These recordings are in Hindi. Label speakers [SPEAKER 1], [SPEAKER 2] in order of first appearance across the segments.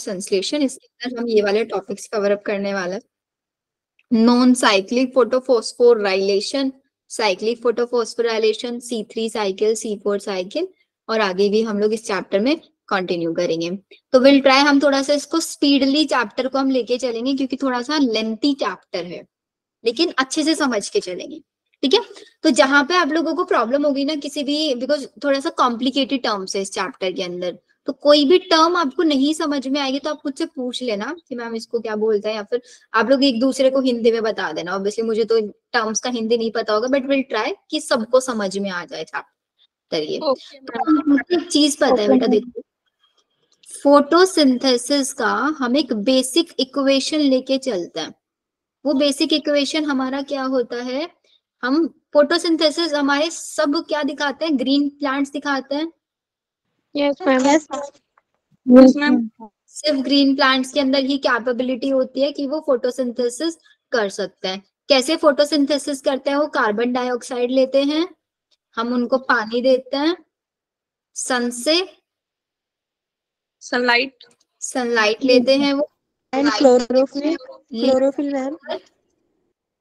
[SPEAKER 1] संश्लेषण, इसके अंदर हम ये वाले टॉपिक्स कवर अप करने वाले। Non cyclic photophosphorylation, cyclic photophosphorylation, C3 cycle, C4 cycle, और आगे भी हम लोग इस चैप्टर में कंटिन्यू करेंगे। तो विल ट्राई हम थोड़ा सा इसको स्पीडली चैप्टर को हम लेके चलेंगे, क्योंकि थोड़ा सा लेंथी चैप्टर है, लेकिन अच्छे से समझ के चलेंगे, ठीक है। तो जहां पे आप लोगों को प्रॉब्लम होगी ना किसी भी, बिकॉज थोड़ा सा कॉम्प्लिकेटेड टर्म्स है इस चैप्टर के अंदर, तो कोई भी टर्म आपको नहीं समझ में आएगी तो आप मुझसे पूछ लेना कि मैम इसको क्या बोलते हैं, या फिर आप लोग एक दूसरे को हिंदी में बता देना। ऑब्वियसली मुझे तो टर्म्स का हिंदी नहीं पता होगा, बट विल ट्राई कि सबको समझ में आ जाए चैप्टर ये। मुझे एक चीज पता है बेटा, देखो फोटोसिंथेसिस का हम एक बेसिक इक्वेशन लेके चलते हैं। वो बेसिक इक्वेशन हमारा क्या होता है, हम फोटोसिंथेसिस हमारे सब क्या दिखाते हैं, ग्रीन प्लांट्स दिखाते हैं।
[SPEAKER 2] Yes ma'am.
[SPEAKER 3] Yes ma'am.
[SPEAKER 1] सिर्फ ग्रीन प्लांट्स के अंदर ही कैपेबिलिटी होती है कि वो फोटोसिंथेसिस कर सकते हैं। कैसे फोटोसिंथेसिस करते हैं, वो कार्बन डाइऑक्साइड लेते हैं, हम उनको पानी देते हैं, सन से सनलाइट लेते हैं वो,
[SPEAKER 2] एंड क्लोरोफिल मैम।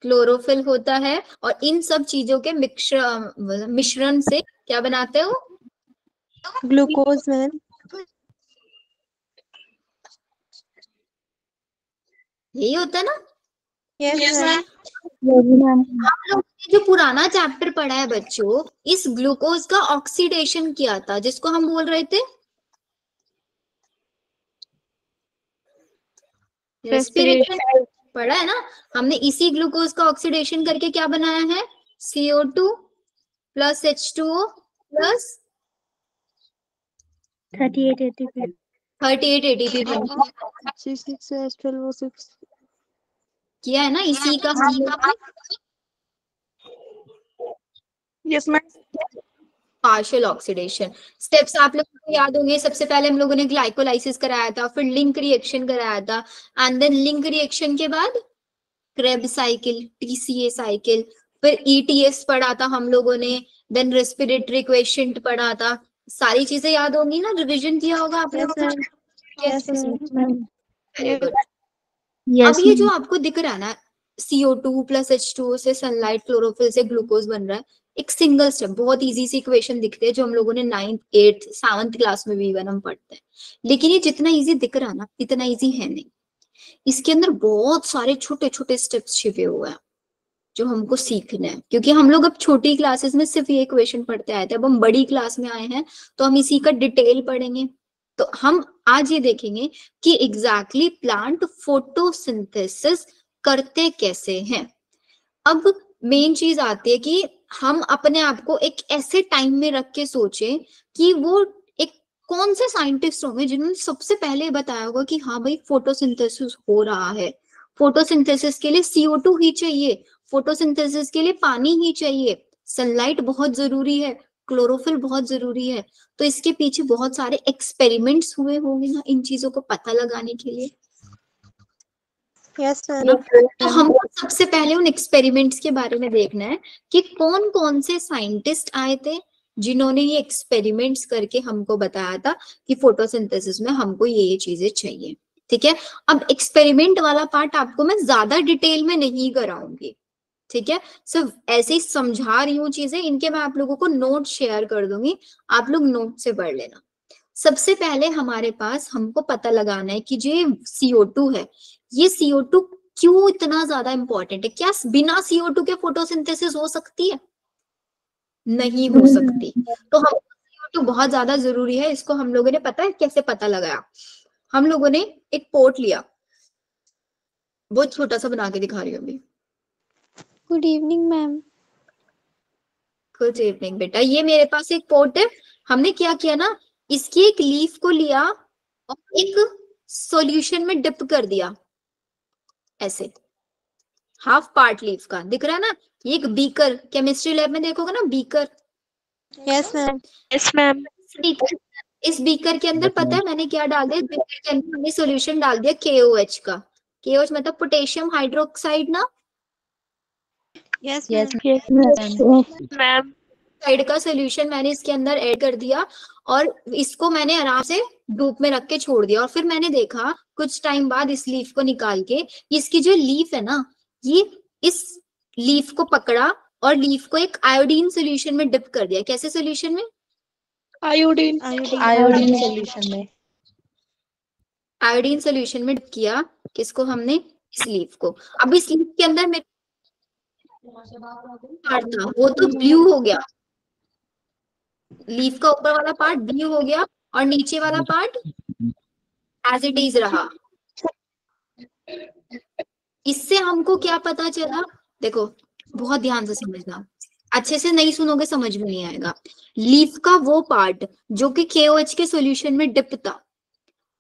[SPEAKER 1] क्लोरोफिल होता है, और इन सब चीजों के मिश्रण से क्या बनाते हो,
[SPEAKER 2] ग्लूकोज मैम।
[SPEAKER 1] यही होता है ना।
[SPEAKER 2] Yes ma'am.
[SPEAKER 1] आप लोगों ने जो पुराना चैप्टर पढ़ा है बच्चों, इस ग्लूकोज का ऑक्सीडेशन किया था, जिसको हम बोल रहे थे रेस्पिरेशन, पढ़ा है ना हमने। इसी ग्लूकोज का ऑक्सीडेशन करके क्या बनाया है, CO2 plus H2O plus
[SPEAKER 2] 38 ATP
[SPEAKER 1] 38 ATP बना
[SPEAKER 2] C6H12O6
[SPEAKER 1] किया है ना, इसी का हम लोग
[SPEAKER 3] yes ma'am.
[SPEAKER 1] Partial oxidation steps आप लोगों को याद होंगे। सबसे पहले हम लोगों ने ग्लाइकोलाइसिस कराया था, फिर लिंक रिएक्शन कराया था, एंड देन लिंक रिएक्शन के बाद क्रेब साइकिल, TCA साइकिल, फिर ETS पढ़ा था हम लोगों ने, देन रेस्पिरेटरी क्वेशंट पढ़ा था। सारी चीजें याद होंगी ना, रिवीजन किया होगा आप लोगों ने। Very good. अब ये जो आपको दिख रहा है ना, CO2 प्लस H2O से सनलाइट, क्लोरोफिल से ग्लूकोज बन रहा है, एक सिंगल स्टेप, बहुत इजी सी इक्वेशन दिखते हैं जो हम लोगों ने 9th 8th 7th क्लास में भी इवन हम पढ़ते हैं। लेकिन ये जितना इजी दिख रहा है ना, इतना इजी है नहीं। इसके अंदर बहुत सारे छोटे छोटे स्टेप्स छिपे हुए हैं जो हमको सीखना है, क्योंकि हम लोग अब छोटी क्लासेस में सिर्फ ये इक्वेशन पढ़ते आए थे, अब हम बड़ी क्लास में आए हैं तो हम इसी का डिटेल पढ़ेंगे। तो हम आज ये देखेंगे कि एग्जैक्टली प्लांट फोटोसिंथेसिस करते कैसे हैं। अब मेन चीज आती है कि हम अपने आप को एक ऐसे टाइम में रख के सोचें कि वो एक कौन से साइंटिस्ट होंगे जिन्होंने सबसे पहले बताया होगा कि हाँ भाई फोटोसिंथेसिस हो रहा है, फोटोसिंथेसिस के लिए CO2 ही चाहिए, फोटोसिंथेसिस के लिए पानी ही चाहिए, सनलाइट बहुत जरूरी है, क्लोरोफिल बहुत जरूरी है। तो इसके पीछे बहुत सारे एक्सपेरिमेंट्स हुए होंगे ना इन चीजों को पता लगाने के लिए।
[SPEAKER 2] यस
[SPEAKER 1] तो हमको सबसे पहले उन एक्सपेरिमेंट्स के बारे में देखना है कि कौन कौन से साइंटिस्ट आए थे जिन्होंने ये एक्सपेरिमेंट्स करके हमको बताया था कि फोटोसिंथेसिस में हमको ये चीजें चाहिए। ठीक है, अब एक्सपेरिमेंट वाला पार्ट आपको मैं ज्यादा डिटेल में नहीं कराऊंगी, ठीक है, सिर्फ ऐसे ही समझा रही हूँ चीजें, इनके मैं आप लोगों को नोट शेयर कर दूंगी, आप लोग नोट से पढ़ लेना। सबसे पहले हमारे पास हमको पता लगाना है कि जो CO2 है, ये CO2 क्यों इतना ज्यादा इंपॉर्टेंट है। क्या बिना CO2 के फोटोसिंथेसिस हो सकती है? नहीं हो सकती। तो हम CO2 बहुत ज्यादा जरूरी है, इसको हम लोगों ने पता है कैसे पता लगाया। हम लोगों ने एक पोर्ट लिया, बहुत छोटा सा बना के दिखा रही हूँ अभी।
[SPEAKER 2] Good evening ma'am.
[SPEAKER 1] Good evening बेटा, ये मेरे पास एक पोर्ट है। हमने क्या किया ना, इसकी एक लीफ को लिया और एक सॉल्यूशन में डिप कर दिया, ऐसे हाफ पार्ट लीफ का दिख रहा है ना। ये एक बीकर, केमिस्ट्री लैब में देखोगे ना beaker.
[SPEAKER 2] Yes ma'am.
[SPEAKER 3] Yes ma'am.
[SPEAKER 1] इस बीकर के अंदर पता है मैंने क्या डाल दिया, बीकर के अंदर मैंने सॉल्यूशन डाल दिया KOH का। KOH मतलब पोटेशियम हाइड्रोक्साइड ना।
[SPEAKER 2] Yes
[SPEAKER 3] ma'am.
[SPEAKER 1] साइड का सोल्यूशन मैंने इसके अंदर ऐड कर दिया और इसको मैंने आराम से धूप में रख के छोड़ दिया। और फिर मैंने देखा कुछ टाइम बाद इस लीफ को निकाल के, इसकी जो लीफ है ना, ये इस लीफ को पकड़ा और लीफ को एक आयोडीन सोल्यूशन में डिप कर दिया। कैसे सोल्यूशन में?
[SPEAKER 3] Iodine.
[SPEAKER 2] आयोडीन सॉल्यूशन में।
[SPEAKER 1] आयोडीन सोल्यूशन में डिप किया। किसको? हमने इस लीफ को। अब इस लीफ के अंदर मेरे पार्ट था वो तो ब्लू हो गया, लीफ का ऊपर वाला पार्ट ब्लू हो गया और नीचे वाला पार्ट एज इट इज रहा। इससे हमको क्या पता चला? देखो बहुत ध्यान से समझना, अच्छे से नहीं सुनोगे समझ में नहीं आएगा। लीफ का वो पार्ट जो कि KOH के सॉल्यूशन में डिप था,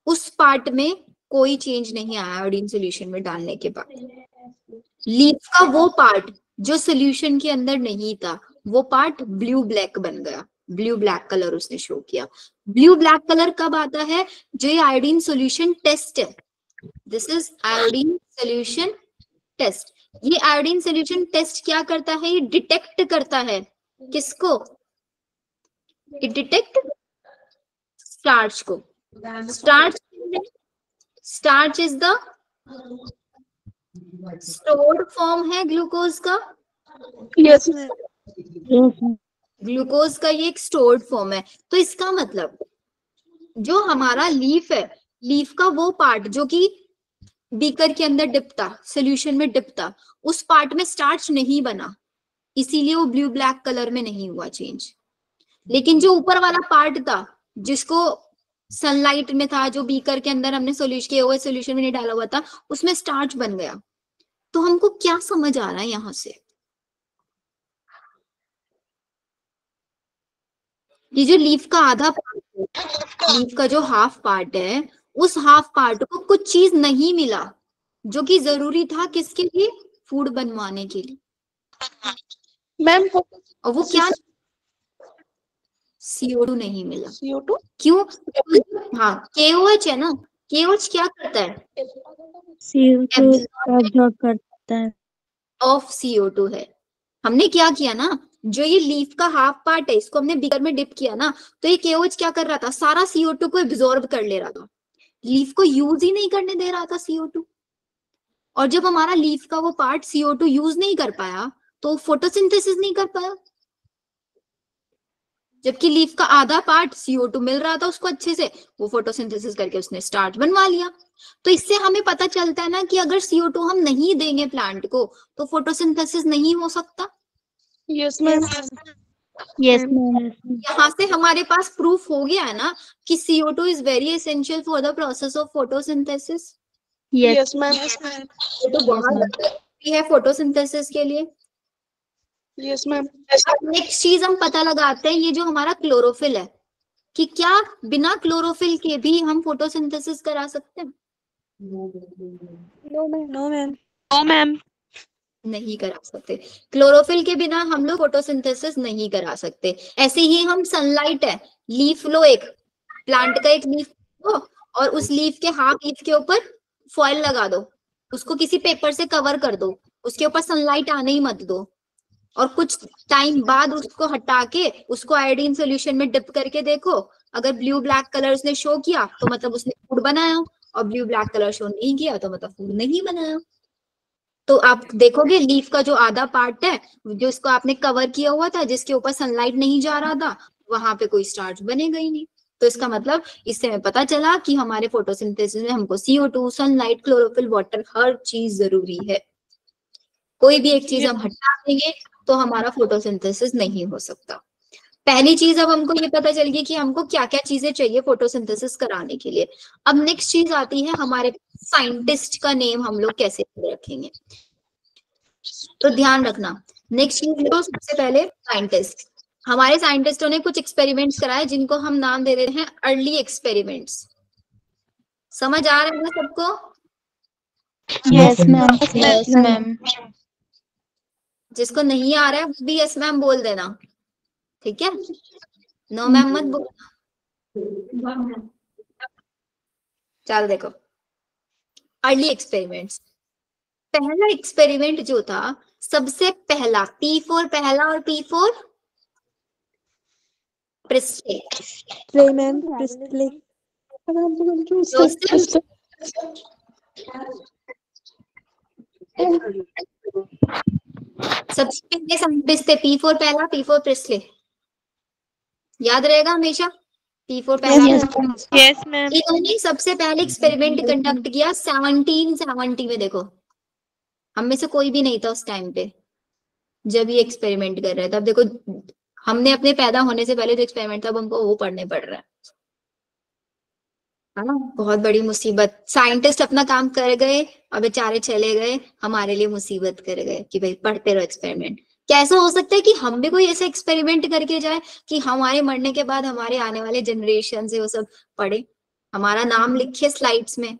[SPEAKER 1] उस पार्ट में कोई चेंज नहीं आया आयोडीन सॉल्यूशन में डालने के बाद। लीफ का वो पार्ट जो सॉल्यूशन के अंदर नहीं था, वो पार्ट ब्लू ब्लैक बन गया, ब्लू ब्लैक कलर उसने शो किया। ब्लू ब्लैक कलर कब आता है? जो ये आयोडीन सॉल्यूशन टेस्ट है, this is iodine solution test. ये आयोडीन सॉल्यूशन टेस्ट क्या करता है? ये डिटेक्ट करता है किसको? इट डिटेक्ट स्टार्च को। Starch is the stored form है ग्लूकोज का।
[SPEAKER 3] Yes.
[SPEAKER 1] ग्लूकोज का ये एक स्टोर्ड फॉर्म है। तो इसका मतलब जो हमारा लीफ है, लीफ का वो पार्ट जो कि बीकर के अंदर डिप था, सोल्यूशन में डिप था, उस पार्ट में स्टार्च नहीं बना, इसीलिए वो ब्लू ब्लैक कलर में नहीं हुआ चेंज। लेकिन जो ऊपर वाला पार्ट था जिसको सनलाइट में था, जो बीकर के अंदर हमने सोल्यूशन KOH सोल्यूशन में नहीं डाला हुआ था, उसमें स्टार्च बन गया। तो हमको क्या समझ आ रहा है यहां से? ये जो लीफ का आधा पार्ट है, लीफ का जो हाफ पार्ट है, उस हाफ पार्ट को कुछ चीज नहीं मिला जो कि जरूरी था किसके लिए? फूड बनवाने के लिए।
[SPEAKER 3] Ma'am,
[SPEAKER 1] और वो क्या? CO2 नहीं मिला।
[SPEAKER 3] CO2.
[SPEAKER 1] क्यों? हाँ, KOH है ना, KOH क्या करता है?
[SPEAKER 2] CO2 एब्जॉर्ब करता है।
[SPEAKER 1] ऑफ CO2 है। हमने क्या किया ना, जो ये लीफ का हाफ पार्ट है, इसको हमने बीकर में डिप किया ना, तो ये KOH क्या कर रहा था? सारा CO2 को एब्जॉर्ब कर ले रहा था, लीफ को यूज ही नहीं करने दे रहा था CO2। और जब हमारा लीफ का वो पार्ट CO2 यूज नहीं कर पाया, तो फोटोसिंथेसिस नहीं कर पाया। जबकि लीफ का आधा पार्ट CO2 मिल रहा था उसको अच्छे से, वो फोटोसिंथेसिस करके उसने स्टार्च बनवा लिया। तो इससे हमें पता चलता है ना कि अगर CO2 हम नहीं देंगे प्लांट को, तो फोटोसिंथेसिस नहीं हो सकता।
[SPEAKER 3] Yes, ma'am.
[SPEAKER 2] Yes ma'am.
[SPEAKER 1] यहाँ से हमारे पास प्रूफ हो गया है ना कि CO2 is very essential for the process of photosynthesis.
[SPEAKER 2] Yes
[SPEAKER 3] Yes, ma'am.
[SPEAKER 1] तो बहुत जरूरी है फोटोसिंथेसिस के लिए।
[SPEAKER 3] Yes, ma'am.
[SPEAKER 1] अब नेक्स्ट चीज हम पता लगाते हैं, ये जो हमारा क्लोरोफिल है, कि क्या बिना क्लोरोफिल के भी हम फोटोसिंथेसिस करा सकते हैं?
[SPEAKER 2] No ma'am.
[SPEAKER 3] No, ma'am.
[SPEAKER 1] नहीं करा सकते। क्लोरोफिल के बिना हम लोग फोटोसिंथेसिस नहीं करा सकते। ऐसे ही हम सनलाइट है, लीफ लो, एक प्लांट का एक लीफ लो और उस लीफ के हाफ लीफ के ऊपर फॉइल लगा दो, उसको किसी पेपर से कवर कर दो, उसके ऊपर सनलाइट आने ही मत दो, और कुछ टाइम बाद उसको हटा के उसको आयोडीन सोल्यूशन में डिप करके देखो, अगर ब्लू ब्लैक कलर उसने शो किया तो मतलब उसने फूड बनाया, और ब्लू ब्लैक कलर शो नहीं किया तो मतलब फूड नहीं बनाया। तो आप देखोगे लीफ का जो आधा पार्ट है, जो इसको आपने कवर किया हुआ था, जिसके ऊपर सनलाइट नहीं जा रहा था, वहां पे कोई स्टार्च बनेगा ही नहीं। तो इसका मतलब इससे हमें पता चला कि हमारे फोटोसिंथेसिस में हमको CO2, सनलाइट, क्लोरोफिल, वाटर, हर चीज जरूरी है। कोई भी एक चीज हम हटा देंगे तो हमारा फोटोसिंथेसिस नहीं हो सकता। पहली चीज अब हमको ये पता चल गई कि हमको क्या क्या चीजें चाहिए फोटोसिंथेसिस कराने के लिए। अब नेक्स्ट चीज आती है हमारे साइंटिस्ट का नेम हम लोग कैसे रखेंगे। तो ध्यान रखना, नेक्स्ट चीज तो सबसे पहले साइंटिस्ट। हमारे साइंटिस्टों ने कुछ एक्सपेरिमेंट्स कराए जिनको हम नाम दे देते हैं अर्ली एक्सपेरिमेंट्स। समझ आ रहा है ना सबको?
[SPEAKER 2] Yes ma'am. Yes ma'am.
[SPEAKER 1] जिसको नहीं आ रहा है वो भी यस मैम बोल देना, ठीक है? नो मैम मत बोलना। चल देखो, अर्ली एक्सपेरिमेंट्स। पहला एक्सपेरिमेंट जो था, सबसे पहला P4 पहला और P4 Presley,
[SPEAKER 3] Play, ma'am. Play.
[SPEAKER 1] Joseph सबसे पहले साइंटिस्ट थे। P4 पहला, P4 प्रिस्ले, याद रहेगा हमेशा। P4 पहला
[SPEAKER 2] Yes,
[SPEAKER 1] था।
[SPEAKER 2] ma'am.
[SPEAKER 3] Yes, ma'am.
[SPEAKER 1] इन्होंने सबसे पहले एक्सपेरिमेंट कंडक्ट किया 1770 में। देखो हम में से कोई भी नहीं था उस टाइम पे जब ये एक्सपेरिमेंट कर रहे थे। अब देखो हमने अपने पैदा होने से पहले जो एक्सपेरिमेंट था अब हमको वो पढ़ने पड़ रहा है ना। बहुत बड़ी मुसीबत। साइंटिस्ट अपना काम कर गए और बेचारे चले गए, हमारे लिए मुसीबत कर गए कि भाई पढ़ते रहो एक्सपेरिमेंट। कैसा हो सकता है कि हम भी कोई ऐसा एक्सपेरिमेंट करके जाए कि हमारे मरने के बाद हमारे आने वाले जनरेशन से वो सब पढ़े, हमारा नाम लिखे स्लाइड्स में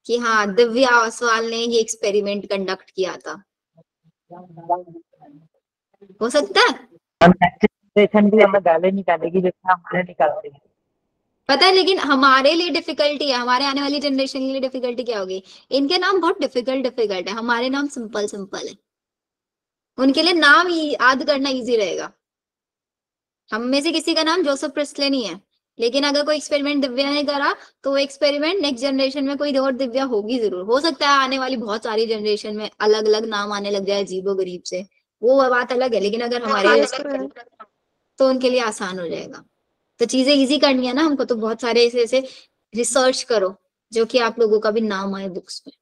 [SPEAKER 1] कि हाँ दिव्या ओसवाल ने ये एक्सपेरिमेंट कंडक्ट किया था। हो सकता है?
[SPEAKER 4] जनरेशन भी हमें गाले निकालेगी जितना हमारे निकालते हैं।
[SPEAKER 1] पता है, लेकिन हमारे लिए डिफिकल्टी है, हमारे आने वाली जनरेशन के लिए डिफिकल्टी क्या होगी? इनके नाम बहुत डिफिकल्ट है, हमारे नाम सिंपल है। उनके लिए नाम याद करना इजी रहेगा। हम में से किसी का नाम जोसेफ प्रिस्ले नहीं है, लेकिन अगर कोई एक्सपेरिमेंट दिव्या ने करा तो वो एक्सपेरिमेंट नेक्स्ट जनरेशन में कोई और दिव्या होगी जरूर। हो सकता है आने वाली बहुत सारी जनरेशन में अलग अलग नाम आने लग जाए अजीबो गरीब से, वो बात अलग है, लेकिन अगर हमारे तो उनके लिए आसान हो जाएगा। तो चीजें इजी करनी है ना हमको, तो बहुत सारे ऐसे रिसर्च करो जो कि आप लोगों का भी नाम आए बुक्स में।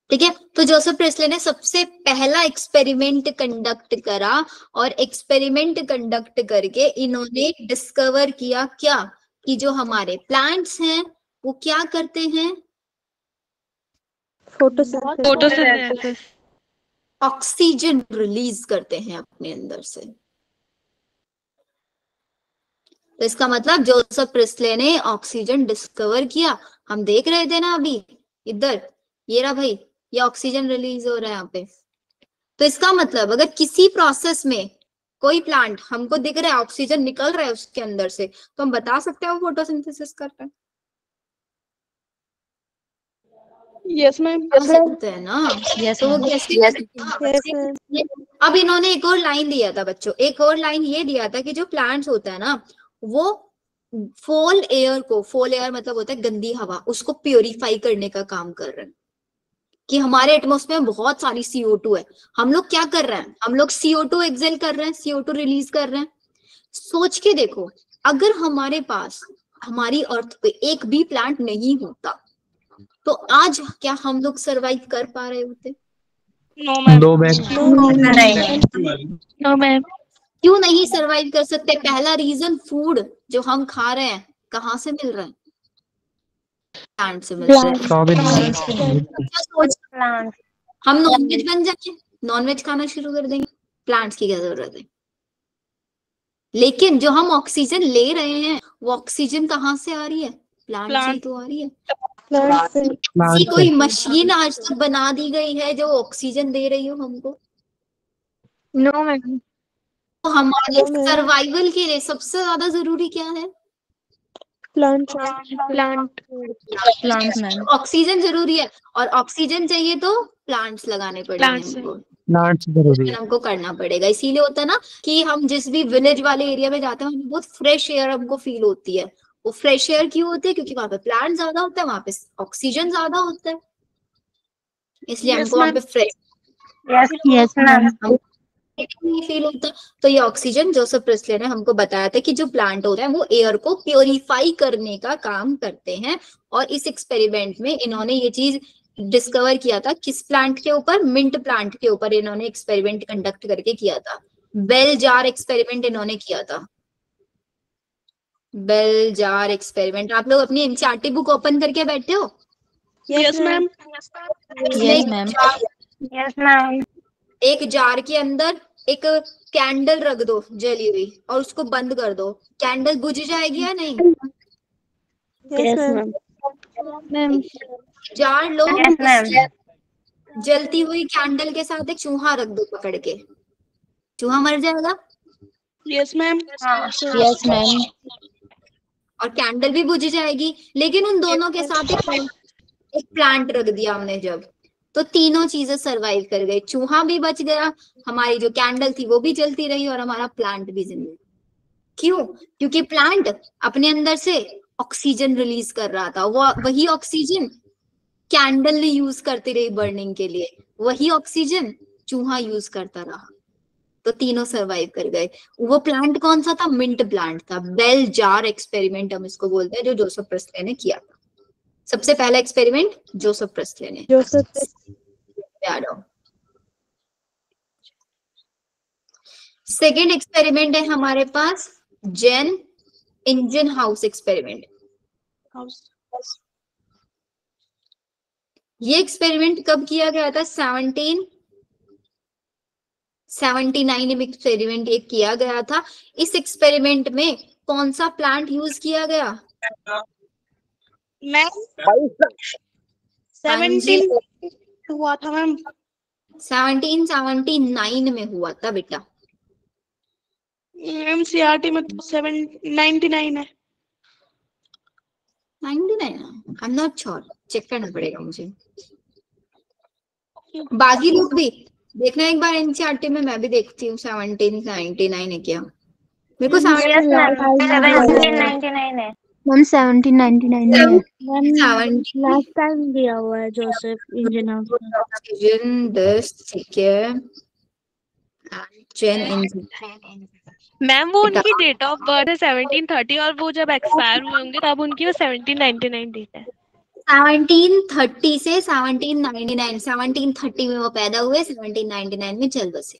[SPEAKER 1] ठीक है, तो जोसेफ प्रिस्ले ने सबसे पहला एक्सपेरिमेंट कंडक्ट करा और एक्सपेरिमेंट कंडक्ट करके इन्होंने डिस्कवर किया क्या कि जो हमारे प्लांट्स हैं वो क्या करते हैं?
[SPEAKER 3] Photosynthesis.
[SPEAKER 1] ऑक्सीजन रिलीज करते हैं अपने अंदर से। तो इसका मतलब जोसेफ प्रिस्ले ने ऑक्सीजन डिस्कवर किया। हम देख रहे थे ना अभी इधर, ये रहा भाई, ये ऑक्सीजन रिलीज हो रहा है यहाँ पे। तो इसका मतलब अगर किसी प्रोसेस में कोई प्लांट हमको दिख रहा है ऑक्सीजन निकल रहा है उसके अंदर से, तो हम बता सकते हैं वो फोटोसिंथेसिस कर रहा है।
[SPEAKER 3] Yes, ma'am.
[SPEAKER 1] कर सकते हैं ना।
[SPEAKER 2] Yes,
[SPEAKER 1] तो वो
[SPEAKER 2] ma'am.
[SPEAKER 1] कैसे?
[SPEAKER 3] Yes, ma'am.
[SPEAKER 1] अब इन्होंने एक और लाइन दिया था बच्चों, एक और लाइन ये दिया था कि जो प्लांट्स होता है ना वो फोल एयर मतलब होता है गंदी हवा, उसको प्योरीफाई करने का काम कर रहे हैं। कि हमारे एटमॉस्फेयर में बहुत सारी CO2 है, हम लोग क्या कर रहे हैं? हम लोग CO2 एक्सेल कर रहे हैं, CO2 रिलीज कर रहे हैं। सोच के देखो, अगर हमारे पास हमारी अर्थ पे एक भी प्लांट नहीं होता तो आज क्या हम लोग सरवाइव कर पा रहे होते?
[SPEAKER 3] No, ma'am.
[SPEAKER 4] दो बैग
[SPEAKER 2] No, ma'am.
[SPEAKER 1] क्यों नहीं सरवाइव कर सकते? पहला रीजन, फूड जो हम खा रहे हैं कहाँ से मिल रहा है? प्लांट से मिल रहा है। क्या सोच, हम नॉनवेज बन जाए, नॉनवेज खाना शुरू कर देंगे, प्लांट्स की क्या जरूरत है? लेकिन जो हम ऑक्सीजन ले रहे हैं वो ऑक्सीजन कहाँ से आ रही है? प्लांट से ही तो आ रही है। ऐसी कोई मशीन आज तक बना दी गई है जो ऑक्सीजन दे रही हो हमको?
[SPEAKER 2] No, ma'am.
[SPEAKER 1] तो हमारे सर्वाइवल के लिए सबसे ज्यादा जरूरी क्या है?
[SPEAKER 3] Plant.
[SPEAKER 2] Plants, ma'am.
[SPEAKER 1] ऑक्सीजन जरूरी है, और ऑक्सीजन चाहिए तो प्लांट्स लगाने पड़ेंगे
[SPEAKER 3] Plants.
[SPEAKER 1] हमको,
[SPEAKER 4] प्लांट्स जरूरी है।
[SPEAKER 1] हमको करना पड़ेगा। इसीलिए होता है ना कि हम जिस भी विलेज वाले एरिया में जाते हैं हमें बहुत फ्रेश एयर हमको फील होती है। वो फ्रेश एयर क्यों होती है? क्योंकि वहां पे प्लांट ज्यादा होता है, वहां पे ऑक्सीजन ज्यादा होता है, इसलिए
[SPEAKER 3] Yes,
[SPEAKER 1] हमको वहां पे फ्रेश
[SPEAKER 2] Yes, ma'am.
[SPEAKER 1] फील होता है। तो ये ऑक्सीजन जोसेफ प्रिस्ले ने हमको बताया था कि जो प्लांट होते हैं वो एयर को प्योरीफाई करने का काम करते हैं। और इस एक्सपेरिमेंट में इन्होंने ये चीज डिस्कवर किया था। किस प्लांट के ऊपर? मिंट प्लांट के ऊपर इन्होंने एक्सपेरिमेंट कंडक्ट करके किया था। बेल जार एक्सपेरिमेंट इन्होंने किया था। बेल जार एक्सपेरिमेंट, आप लोग अपनी एनसीईआरटी बुक ओपन करके बैठे हो?
[SPEAKER 3] Yes, ma'am.
[SPEAKER 2] Yes, ma'am. Yes, ma'am.
[SPEAKER 1] एक जार के अंदर एक कैंडल रख दो जली हुई और उसको बंद कर दो, कैंडल बुझ जाएगी या नहीं?
[SPEAKER 3] Yes, ma'am.
[SPEAKER 2] Ma'am.
[SPEAKER 1] जार लो,
[SPEAKER 2] Yes, ma'am.
[SPEAKER 1] जलती हुई कैंडल के साथ एक चूहा रख दो पकड़ के, चूहा मर जाएगा
[SPEAKER 3] Yes, ma'am.
[SPEAKER 2] Yes, ma'am.
[SPEAKER 1] और कैंडल भी बुझ जाएगी। लेकिन उन दोनों के साथ एक प्लांट रख दिया हमने जब, तो तीनों चीजें सरवाइव कर गई। चूहा भी बच गया, हमारी जो कैंडल थी वो भी जलती रही और हमारा प्लांट भी जिंदा। क्यों? क्योंकि प्लांट अपने अंदर से ऑक्सीजन रिलीज कर रहा था, वो वही ऑक्सीजन कैंडल ने यूज करती रही बर्निंग के लिए, वही ऑक्सीजन चूहा यूज करता रहा, तो तीनों सरवाइव कर गए। वो प्लांट कौन सा था? मिंट प्लांट था। बेल जार एक्सपेरिमेंट हम इसको बोलते हैं, जो जोसेफ प्रेस्ले ने किया था। सबसे पहला एक्सपेरिमेंट जोसेफ प्रेस्ले ने। सेकेंड एक्सपेरिमेंट है हमारे पास जेन इंजन हाउस एक्सपेरिमेंट। ये एक्सपेरिमेंट कब किया गया था? 1779 में एक्सपेरिमेंट ये किया गया था। इस एक्सपेरिमेंट में कौन सा प्लांट यूज किया गया?
[SPEAKER 3] मैम 17 हुआ था मैम।
[SPEAKER 1] 1779 में हुआ था बेटा।
[SPEAKER 3] एमसीईआरटी में तो 799 है।
[SPEAKER 1] 99? I am not sure, check करना पड़ेगा मुझे। बाकी लोग भी देखना एक बार, एनसीईआरटी में मैं भी देखती हूँ 1799 है क्या। मेरे को
[SPEAKER 2] 1799 है मैम, 1799 है
[SPEAKER 1] लास्ट
[SPEAKER 2] टाइम दिया हुआ है जोसेफ इंजन हाउस।
[SPEAKER 1] ठीक है। जेन इंजन,
[SPEAKER 3] मैम वो उनकी डेट ऑफ बर्थ है 1730 और वो जब एक्सपायर हुए होंगे तब उनकी वो 1799 डेट है।
[SPEAKER 1] 1730 से 1799, 1730 में वो पैदा हुए, 1799 में चल बसे।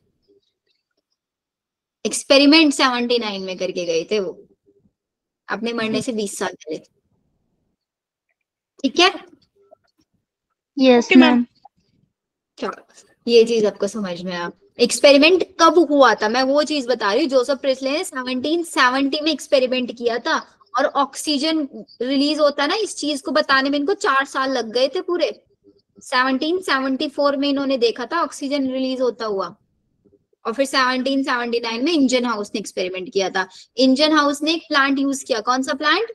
[SPEAKER 1] एक्सपेरिमेंट 79 में करके गए थे वो, अपने मरने से 20 साल पहले। ठीक है?
[SPEAKER 2] Yes ma'am.
[SPEAKER 1] चलो, ये चीज आपको समझ में आ। एक्सपेरिमेंट कब हुआ था मैं वो चीज बता रही हूँ। जोसेफ प्रेस्ले ने 1770 में एक्सपेरिमेंट किया था, और ऑक्सीजन रिलीज होता ना, इस चीज को बताने में इनको 4 साल लग गए थे पूरे। 1774 में इन्होंने देखा था ऑक्सीजन रिलीज होता हुआ, और फिर 1779 में इंजन हाउस ने एक्सपेरिमेंट किया था। इंजन हाउस ने एक प्लांट यूज किया। कौन सा प्लांट?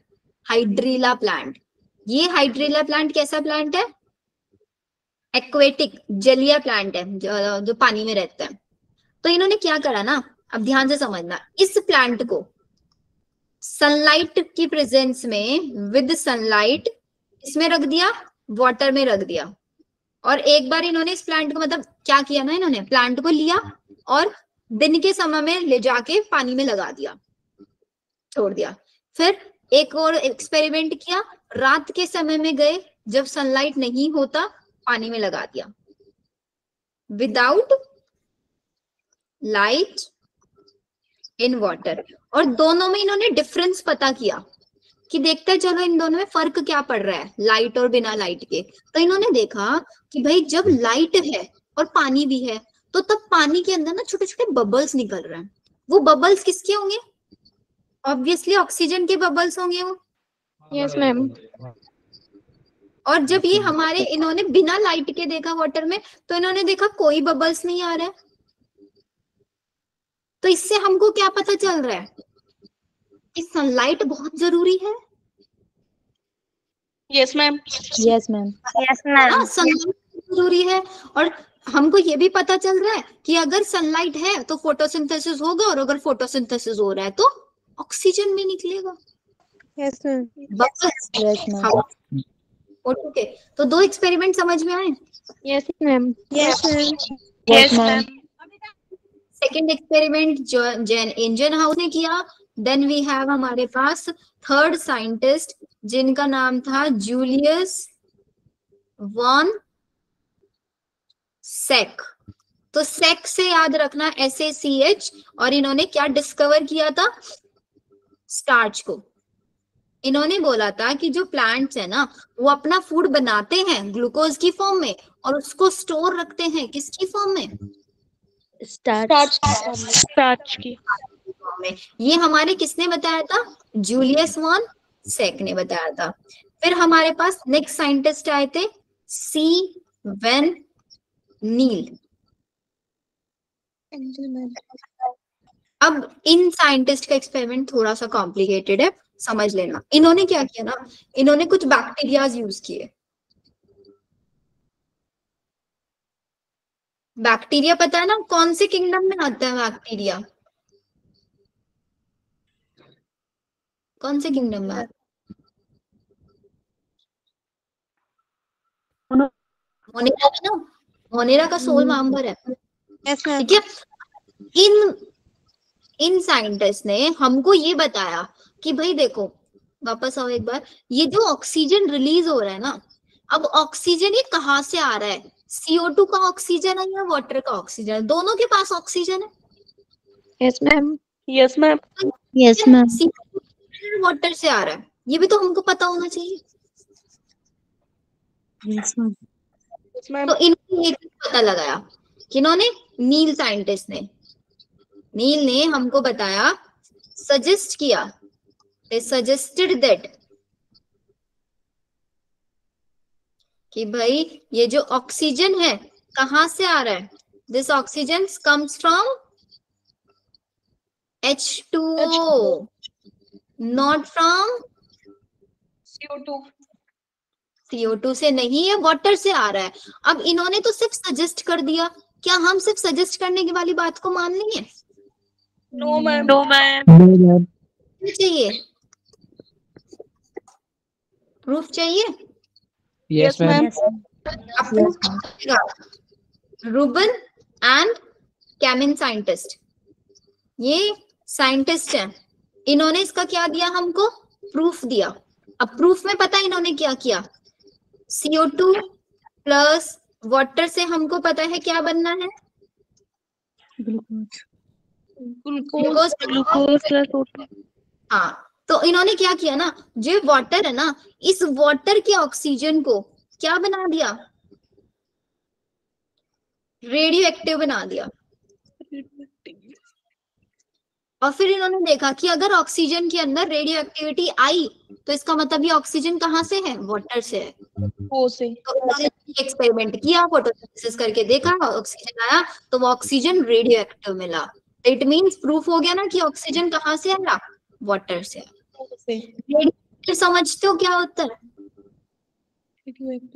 [SPEAKER 1] Hydrilla plant. ये हाइड्रीला प्लांट कैसा प्लांट है? एक्वेटिक, जलीय प्लांट है, जो पानी में रहता है। तो इन्होंने क्या करा ना, अब ध्यान से समझना, इस प्लांट को सनलाइट की प्रेजेंस में, विद सनलाइट, इसमें रख दिया, वाटर में रख दिया, और एक बार इन्होंने इस प्लांट को, मतलब क्या किया ना, इन्होंने प्लांट को लिया और दिन के समय में ले जाके पानी में लगा दिया, छोड़ दिया। फिर एक और एक्सपेरिमेंट किया, रात के समय में गए, जब सनलाइट नहीं होता, पानी में लगा दिया, विदाउट लाइट इन वाटर। और दोनों में इन्होंने डिफरेंस पता किया कि देखते चलो इन दोनों में फर्क क्या पड़ रहा है, लाइट और बिना लाइट के। तो इन्होंने देखा कि भाई जब लाइट है और पानी भी है, तो तब पानी के अंदर ना छोटे छोटे बबल्स निकल रहे हैं। वो बबल्स किसके होंगे? ऑब्वियसली ऑक्सीजन के बबल्स होंगे वो।
[SPEAKER 2] Yes ma'am.
[SPEAKER 1] और जब ये हमारे, इन्होंने बिना लाइट के देखा वाटर में, तो इन्होंने देखा कोई बबल्स नहीं आ रहा है। तो इससे हमको क्या पता चल रहा है कि सनलाइट बहुत जरूरी है।
[SPEAKER 3] Yes ma'am.
[SPEAKER 2] Yes ma'am. Yes ma'am.
[SPEAKER 1] Sunlight जरूरी है, और हमको ये भी पता चल रहा है कि अगर सनलाइट है तो फोटोसिंथेसिस होगा, और अगर फोटोसिंथेसिस हो रहा है तो ऑक्सीजन भी निकलेगा।
[SPEAKER 3] Yes ma'am.
[SPEAKER 1] बस
[SPEAKER 2] यस मैम।
[SPEAKER 1] ओके, तो 2 एक्सपेरिमेंट समझ में आए?
[SPEAKER 2] Yes ma'am.
[SPEAKER 3] Yes ma'am.
[SPEAKER 2] Yes ma'am.
[SPEAKER 1] Second experiment जो जेन इंजन हाउस ने किया। देन वी हैव हमारे पास थर्ड साइंटिस्ट, जिनका नाम था जूलियस वॉन सेक। तो सेक से याद रखना, SACH। और इन्होंने क्या डिस्कवर किया था? स्टार्च को। इन्होंने बोला था कि जो प्लांट्स है ना, वो अपना फूड बनाते हैं ग्लूकोज की फॉर्म में, और उसको स्टोर रखते हैं किसकी फॉर्म में?
[SPEAKER 3] स्टार्च की।
[SPEAKER 1] में। ये हमारे किसने बताया था? जूलियस वॉन सेक ने बताया था। फिर हमारे पास नेक्स्ट साइंटिस्ट आए थे, C. वेन नील। अब इन साइंटिस्ट का एक्सपेरिमेंट थोड़ा सा कॉम्प्लिकेटेड है, समझ लेना। इन्होंने क्या किया ना, इन्होंने कुछ बैक्टीरियाज यूज किए। बैक्टीरिया पता है ना कौन से किंगडम में आता है बैक्टीरिया? कौन से किंगडम में? मोनेरा है ना, मोनेरा का सोल मेंबर है।
[SPEAKER 2] Yes ma'am.
[SPEAKER 1] ठीक है, इन साइंटिस्ट ने हमको ये बताया कि भाई देखो, वापस आओ एक बार, ये जो ऑक्सीजन रिलीज हो रहा है ना, अब ऑक्सीजन ये कहाँ से आ रहा है? CO2 का ऑक्सीजन है या वाटर का ऑक्सीजन है? दोनों के पास ऑक्सीजन है।
[SPEAKER 2] Yes ma'am.
[SPEAKER 3] Yes ma'am.
[SPEAKER 2] Yes ma'am.
[SPEAKER 1] Water से आ रहा है, ये भी तो हमको पता होना चाहिए।
[SPEAKER 2] Yes ma'am.
[SPEAKER 3] Yes ma'am.
[SPEAKER 1] तो इनको ये पता लगाया, किन्होंने? नील साइंटिस्ट ने। नील ने हमको बताया, सजेस्ट किया, they suggested that कि भाई ये जो ऑक्सीजन है कहाँ से आ रहा है? This oxygen comes from H2O, not from
[SPEAKER 3] CO2।
[SPEAKER 1] CO2 से नहीं है, वाटर से आ रहा है। अब इन्होंने तो सिर्फ सजेस्ट कर दिया, क्या हम सिर्फ सजेस्ट करने की वाली बात को मान लेंगे?
[SPEAKER 3] No ma'am. No ma'am.
[SPEAKER 1] चाहिए प्रूफ, चाहिए।
[SPEAKER 3] Yes ma'am.
[SPEAKER 1] Ruben and Kamen scientist, ये साइंटिस्ट हैं, इन्होंने इसका क्या दिया हमको? प्रूफ दिया। अब प्रूफ में पता है इन्होंने क्या किया? CO2 प्लस वाटर से हमको पता है क्या बनना है?
[SPEAKER 3] Glucose plus O2।
[SPEAKER 1] हाँ, तो इन्होंने क्या किया ना, जो वाटर है ना, इस वाटर के ऑक्सीजन को क्या बना दिया? रेडियो एक्टिव बना दिया। और फिर इन्होंने देखा कि अगर ऑक्सीजन के अंदर रेडियो एक्टिविटी आई तो इसका मतलब ये ऑक्सीजन कहाँ से है? वाटर से है।
[SPEAKER 3] O से।
[SPEAKER 1] तो इन्होंने एक्सपेरिमेंट किया, फोटोसिंथेसिस करके देखा, ऑक्सीजन आया तो वो ऑक्सीजन रेडियो एक्टिव मिला। इट मींस प्रूफ हो गया ना कि ऑक्सीजन कहाँ से आया? वाटर से। रेडियो समझते हो क्या होता है?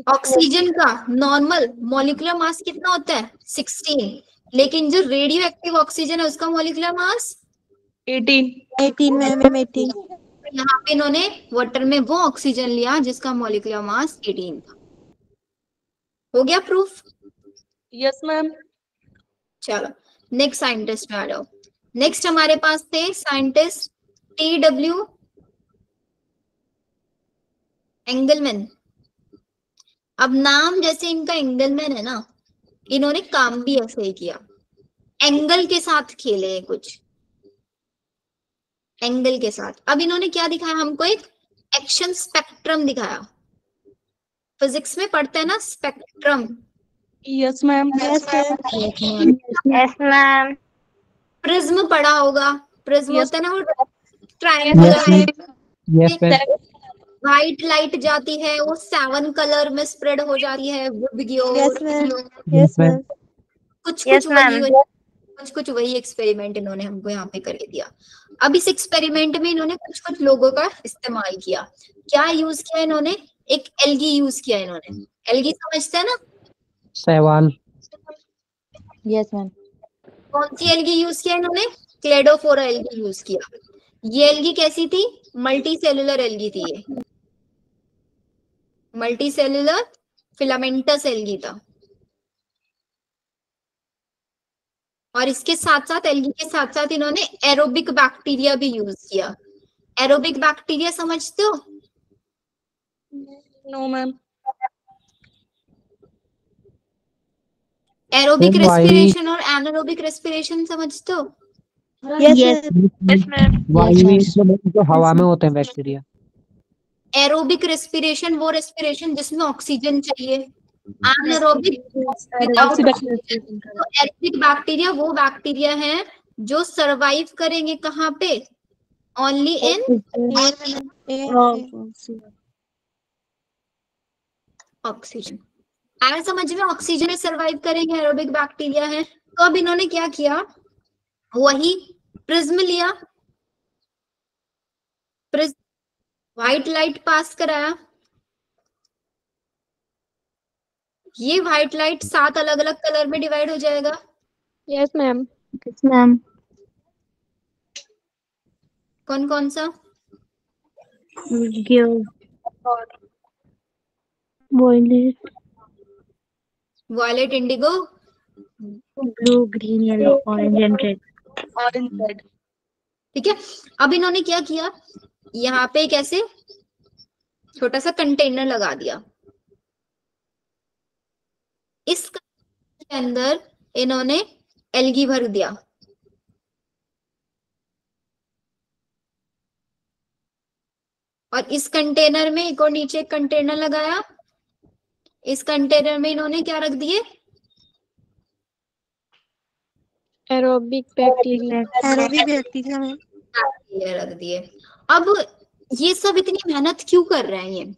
[SPEAKER 1] ऑक्सीजन का नॉर्मल मॉलिक्यूलर मास कितना होता है? 16, लेकिन जो रेडियो एक्टिव ऑक्सीजन है उसका मॉलिक्यूलर मास
[SPEAKER 2] 18 मैम। 18।
[SPEAKER 1] यहाँ पे इन्होंने वाटर में वो ऑक्सीजन लिया जिसका मॉलिक्यूलर मास 18 था। हो गया प्रूफ?
[SPEAKER 3] Yes ma'am.
[SPEAKER 1] चलो नेक्स्ट साइंटिस्ट में आ जाओ। नेक्स्ट हमारे पास थे साइंटिस्ट TW एंगलमैन। अब नाम जैसे इनका एंगलमैन है ना, इन्होंने काम भी ऐसे ही किया, एंगल के साथ खेले कुछ, एंगल के साथ। अब इन्होंने क्या दिखाया हमको? एक एक्शन स्पेक्ट्रम दिखाया। फिजिक्स में पढ़ते हैं ना spectrum.
[SPEAKER 3] Yes ma'am.
[SPEAKER 2] Yes ma'am.
[SPEAKER 1] Prism पढ़ा होगा, प्रिज्म
[SPEAKER 3] Yes.
[SPEAKER 1] होता है ना वो triangular,
[SPEAKER 4] yes ma'am.
[SPEAKER 1] White light जाती है वो 7 कलर में स्प्रेड हो जाती है वुड की ओर।
[SPEAKER 2] Yes ma'am. Yes ma'am.
[SPEAKER 1] कुछ कुछ वही एक्सपेरिमेंट इन्होंने हमको यहाँ पे करके दिया। अब इस एक्सपेरिमेंट में इन्होंने कुछ कुछ लोगों का इस्तेमाल किया। क्या यूज किया इन्होंने? एक एल्गी यूज किया इन्होंने। एल्गी समझते हैं ना?
[SPEAKER 4] सहवाल।
[SPEAKER 2] Yes ma'am.
[SPEAKER 1] कौन सी एल्गी यूज किया इन्होंने? क्लेडोफोरा एल्गी यूज किया। ये एल्गी कैसी थी? मल्टी सेलुलर एल्गी थी ये, मल्टी सेलुलर फिलामेंटस एल्गी था। और इसके साथ साथ एल्गी के साथ साथ इन्होंने एरोबिक बैक्टीरिया भी यूज किया। एरोबिक बैक्टीरिया समझते हो?
[SPEAKER 3] No ma'am.
[SPEAKER 1] एरोबिक रेस्पिरेशन और एनारोबिक रेस्पिरेशन समझते हो?
[SPEAKER 2] Yes
[SPEAKER 3] ma'am.
[SPEAKER 4] वायु में जो हवा में होते हैं बैक्टीरिया।
[SPEAKER 1] एरोबिक रेस्पिरेशन वो रेस्पिरेशन जिसमें ऑक्सीजन चाहिए, एनारोबिक एरोबिक बैक्टीरिया वो बैक्टीरिया है जो सरवाइव करेंगे कहाँ पे? Only in oxygen. आया समझ में? ऑक्सीजन में सरवाइव करेंगे, एरोबिक बैक्टीरिया है। तो अब इन्होंने क्या किया? वही प्रिज्म लिया, व्हाइट लाइट पास कराया। ये व्हाइट लाइट 7 अलग अलग कलर में डिवाइड हो जाएगा।
[SPEAKER 2] Yes ma'am. Yes ma'am.
[SPEAKER 1] कौन कौन सा?
[SPEAKER 2] Give. Violet.
[SPEAKER 1] Violet, indigo,
[SPEAKER 2] Blue, green, yellow, orange and red.
[SPEAKER 3] Orange red.
[SPEAKER 1] ठीक है। अब इन्होंने क्या किया, यहाँ पे कैसे छोटा सा कंटेनर लगा दिया, इस कंटेनर के अंदर इन्होंने एल्गी भर दिया, और इस कंटेनर में एक और नीचे एक कंटेनर लगाया, इस कंटेनर में इन्होंने क्या रख दिए,
[SPEAKER 2] Aerobic bacteria.
[SPEAKER 5] एरोबिक बैक्टीरिया में
[SPEAKER 1] ये रख दिए। अब ये सब इतनी मेहनत क्यों कर रहे हैं, ये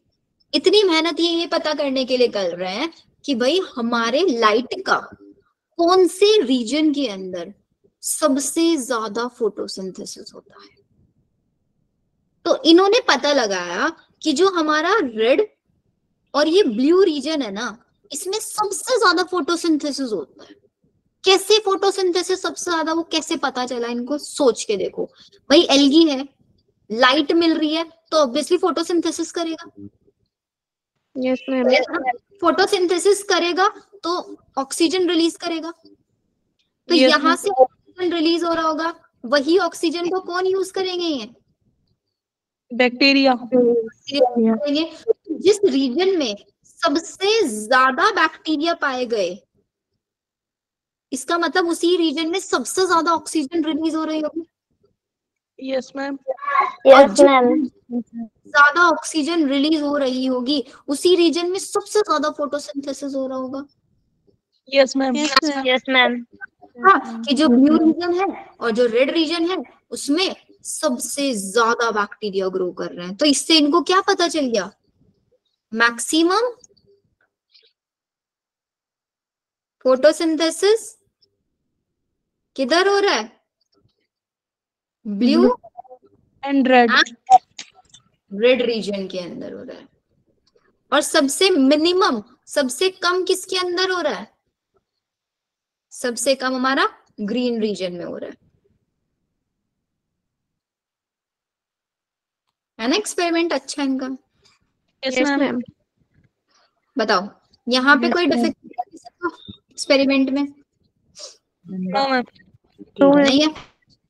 [SPEAKER 1] इतनी मेहनत ये पता करने के लिए कर रहे हैं कि भाई हमारे लाइट का कौन से रीजन के अंदर सबसे ज्यादा फोटोसिंथेसिस होता है। तो इन्होंने पता लगाया कि जो हमारा रेड और ये ब्लू रीजन है ना, इसमें सबसे ज्यादा फोटोसिंथेसिस होता है। कैसे फोटोसिंथेसिस सबसे ज्यादा, वो कैसे पता चला इनको, सोच के देखो। भाई एल्गी है, लाइट मिल रही है तो ऑब्वियसली फोटोसिंथेसिस करेगा,
[SPEAKER 2] Yes, ma'am.
[SPEAKER 1] फोटोसिंथेसिस करेगा तो ऑक्सीजन रिलीज करेगा। तो
[SPEAKER 3] Yes,
[SPEAKER 1] यहाँ से ऑक्सीजन रिलीज हो रहा होगा, वही ऑक्सीजन को कौन यूज करेंगे, ये
[SPEAKER 3] बैक्टीरिया।
[SPEAKER 1] करेंगे। जिस रीजन में सबसे ज्यादा बैक्टीरिया पाए गए, इसका मतलब उसी रीजन में सबसे ज्यादा ऑक्सीजन रिलीज हो रही होगी।
[SPEAKER 3] Yes ma'am.
[SPEAKER 2] Yes, ma'am.
[SPEAKER 1] ज्यादा ऑक्सीजन रिलीज हो रही होगी, उसी रीजन में सबसे ज्यादा फोटोसिंथेसिस हो रहा होगा।
[SPEAKER 3] Yes ma'am.
[SPEAKER 2] Yes, ma'am.
[SPEAKER 1] हाँ, कि जो ब्लू रीजन है और जो रेड रीजन है उसमें सबसे ज्यादा बैक्टीरिया ग्रो कर रहे हैं। तो इससे इनको क्या पता चल गया, मैक्सिमम फोटोसिंथेसिस किधर हो रहा है, blue
[SPEAKER 3] and red.
[SPEAKER 1] Red region के अंदर हो रहा है, और सबसे मिनिमम, सबसे कम किसके अंदर हो रहा है, सबसे कम हमारा ग्रीन रीजन में हो रहा है ना। एक्सपेरिमेंट अच्छा है इनका।
[SPEAKER 3] Yes
[SPEAKER 2] Yes,
[SPEAKER 3] ma'am.
[SPEAKER 2] ma'am.
[SPEAKER 1] बताओ यहाँ पे कोई डिफिकल्टी एक्सपेरिमेंट में
[SPEAKER 3] नो मैम।
[SPEAKER 1] नहीं है।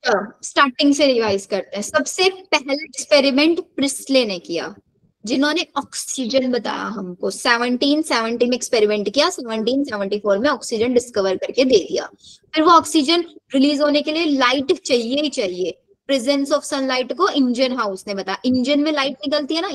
[SPEAKER 1] चलो स्टार्टिंग से रिवाइज करते हैं। सबसे पहला एक्सपेरिमेंट प्रिस्ले ने किया, जिन्होंने ऑक्सीजन बताया हमको। 1770 में एक्सपेरिमेंट किया, 1774 में ऑक्सीजन डिस्कवर करके दे दिया। फिर वो ऑक्सीजन रिलीज होने के लिए लाइट चाहिए ही चाहिए। प्रेजेंस ऑफ सनलाइट को इंजन हाउस ने बताया। इंजन में लाइट निकलती है ना,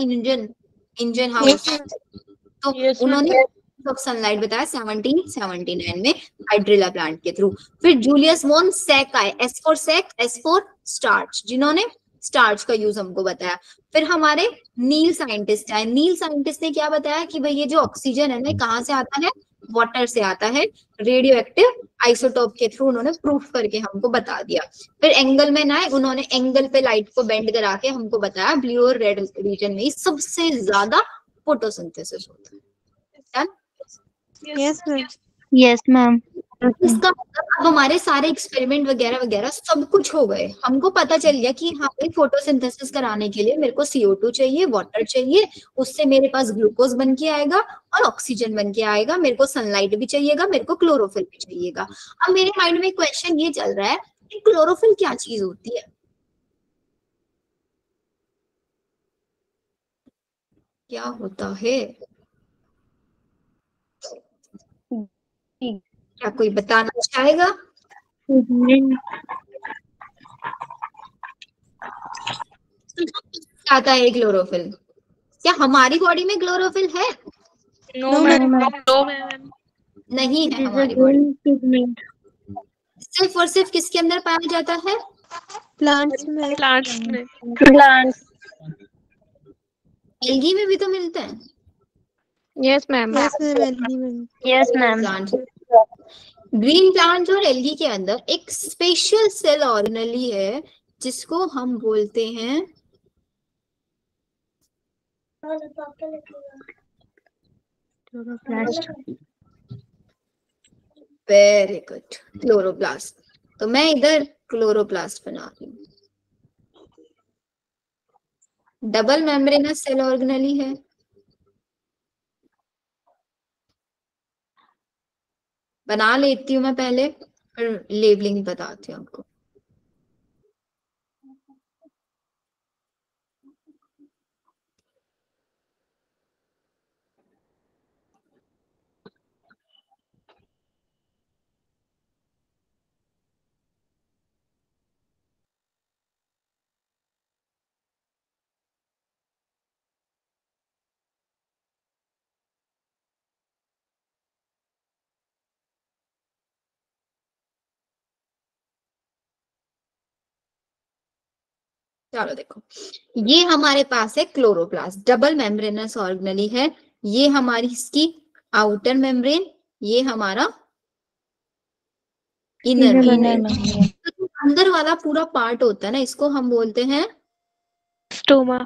[SPEAKER 1] इंजन हाउस। तो
[SPEAKER 3] Yes,
[SPEAKER 1] उन्होंने ऑफ सनलाइट बताया 1779 में हाइड्रिला प्लांट के थ्रू। फिर जूलियस वॉन सैक आए, S for Sachs, S for starch, जिन्होंने स्टार्च का यूज हमको बताया। फिर हमारे नील साइंटिस्ट आए। नील साइंटिस्ट ने क्या बताया कि भाई ये जो ऑक्सीजन है ना, कहाँ से आता है, वाटर से आता है, रेडियो एक्टिव आइसोटोप के थ्रू उन्होंने प्रूफ करके हमको बता दिया। फिर एंगलमैन आए, उन्होंने एंगल पे लाइट को बेंड करा के हमको बताया ब्लू और रेड रीजन में सबसे ज्यादा फोटोसिंथेसिस होता है।
[SPEAKER 5] Yes ma'am.
[SPEAKER 2] Yes, ma'am.
[SPEAKER 1] इसका मतलब अब हमारे सारे एक्सपेरिमेंट वगैरह वगैरह सब कुछ हो गए। हमको पता चल गया कि हाँ भाई फोटोसिंथेसिस कराने के लिए मेरे को CO2 चाहिए, वाटर चाहिए, उससे मेरे पास ग्लूकोज बन के आएगा और ऑक्सीजन बन के आएगा। मेरे को सनलाइट भी चाहिएगा, मेरे को क्लोरोफिल भी चाहिएगा। अब मेरे माइंड में क्वेश्चन ये चल रहा है कि क्लोरोफिल क्या चीज होती है, क्या होता है, क्या कोई बताना चाहेगा? आता है क्लोरोफिल? क्या हमारी बॉडी में क्लोरोफिल है?
[SPEAKER 3] No ma'am. No ma'am.
[SPEAKER 1] नहीं है हमारी बॉडी। सिर्फ और सिर्फ किसके अंदर पाया जाता है?
[SPEAKER 5] प्लांट्स में।
[SPEAKER 3] प्लांट्स में।
[SPEAKER 2] Plants.
[SPEAKER 1] एल्गी में भी तो मिलता है।
[SPEAKER 2] Yes, ma'am.
[SPEAKER 5] Yes ma'am, algae में।
[SPEAKER 2] Yes, ma'am.
[SPEAKER 1] Plant, green plant और एल्गी के अंदर एक स्पेशल सेल ऑर्गेनेली है जिसको हम बोलते हैं
[SPEAKER 2] Chloroplast.
[SPEAKER 1] Very good, chloroplast. तो मैं इधर क्लोरोप्लास्ट बना रही हूँ। डबल मेम्ब्रेनस सेल ऑर्गेनेली है। बना लेती हूँ मैं पहले, फिर लेबलिंग बताती हूँ आपको। चलो देखो, ये हमारे पास है क्लोरोप्लास्ट, डबल मेम्ब्रेनस ऑर्गेनेली है। ये हमारी इसकी आउटर मेम्ब्रेन, ये हमारा इनर मेम्ब्रेन। तो अंदर वाला पूरा पार्ट होता है ना, इसको हम बोलते हैं
[SPEAKER 3] स्टोमा।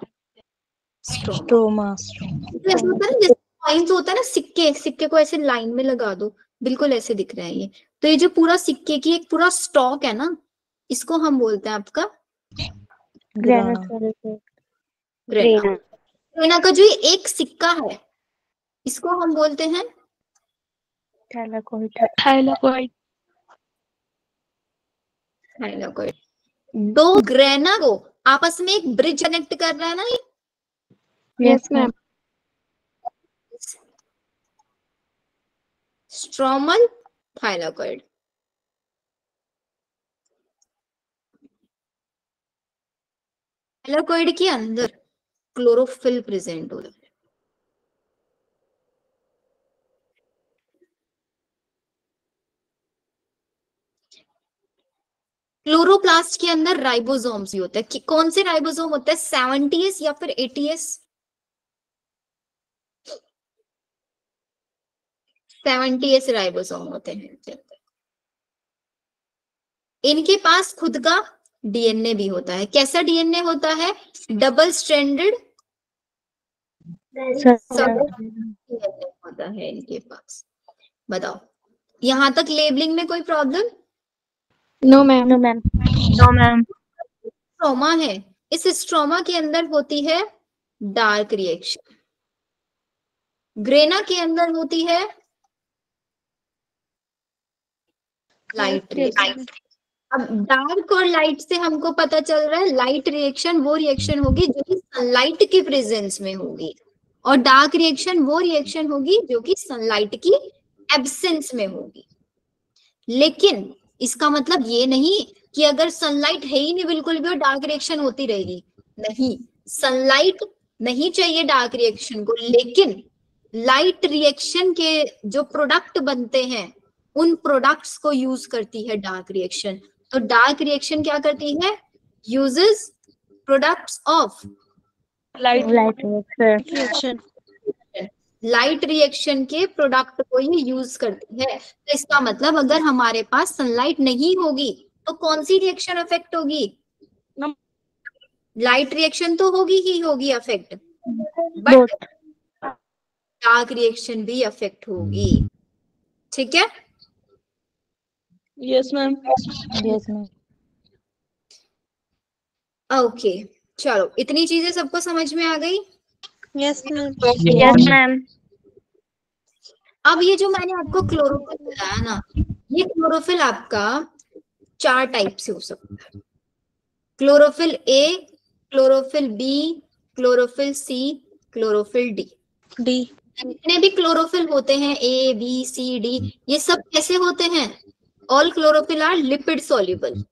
[SPEAKER 1] स्ट्रोमा। ऐसा होता है ना, जैसे कॉइन्स होता है ना, सिक्के, सिक्के को ऐसे लाइन में लगा दो, बिल्कुल ऐसे दिख रहे हैं ये। तो ये जो पूरा सिक्के की एक पूरा स्टॉक है ना, इसको हम बोलते हैं आपका ग्रेना। ग्रेना का जो ये एक सिक्का है, इसको हम बोलते हैं
[SPEAKER 3] थाइलाकोइड।
[SPEAKER 1] थाइलाकोइड। दो ग्रेना को आपस में एक ब्रिज कनेक्ट कर रहा है ना ये,
[SPEAKER 3] yes ma'am.
[SPEAKER 1] Stromal thylakoid. Thylakoid के अंदर क्लोरोफिल प्रेजेंट होता है। क्लोरोप्लास्ट के अंदर राइबोसोम्स भी होता है। कौन से राइबोसोम होता है, 70s या फिर 80s? 70s राइबोसोम होते हैं इनके अंदर। इनके पास खुद का डीएनए भी होता है। कैसा डीएनए होता है? डबल स्ट्रैंडेड डीएनए होता है इनके पास। बताओ, यहां तक लेबलिंग में कोई प्रॉब्लम?
[SPEAKER 3] No ma'am.
[SPEAKER 1] स्ट्रोमा है, इस स्ट्रोमा के अंदर होती है डार्क रिएक्शन। ग्रेना के अंदर होती है लाइट रिएक्शन। अब डार्क और लाइट से हमको पता चल रहा है, लाइट रिएक्शन वो रिएक्शन होगी जो कि सनलाइट के प्रेजेंस में होगी, और डार्क रिएक्शन वो रिएक्शन होगी जो कि सनलाइट की एब्सेंस में होगी। लेकिन इसका मतलब ये नहीं कि अगर सनलाइट है ही नहीं बिल्कुल भी और डार्क रिएक्शन होती रहेगी। नहीं, सनलाइट नहीं चाहिए डार्क रिएक्शन को, लेकिन लाइट रिएक्शन के जो प्रोडक्ट बनते हैं उन प्रोडक्ट्स को यूज करती है डार्क रिएक्शन। तो डार्क रिएक्शन क्या करती है? Uses products of
[SPEAKER 3] light
[SPEAKER 5] reaction.
[SPEAKER 1] Light reaction के प्रोडक्ट को ये यूज करती है। तो इसका मतलब अगर हमारे पास सनलाइट नहीं होगी तो कौन सी रिएक्शन अफेक्ट होगी? लाइट रिएक्शन तो होगी ही होगी अफेक्ट, बट डार्क रिएक्शन भी अफेक्ट होगी। ठीक है?
[SPEAKER 3] Yes ma'am.
[SPEAKER 1] ओके, चलो इतनी चीजें सबको समझ में आ गई?
[SPEAKER 5] Yes ma'am.
[SPEAKER 3] मैम।
[SPEAKER 1] अब ये जो मैंने आपको क्लोरोफिल बताया ना, ये क्लोरोफिल आपका 4 टाइप से हो सकता है। Chlorophyll A, chlorophyll B, chlorophyll C, chlorophyll D. जितने भी क्लोरोफिल होते हैं, ए बी सी डी, ये सब कैसे होते हैं? All chlorophyll are lipid soluble.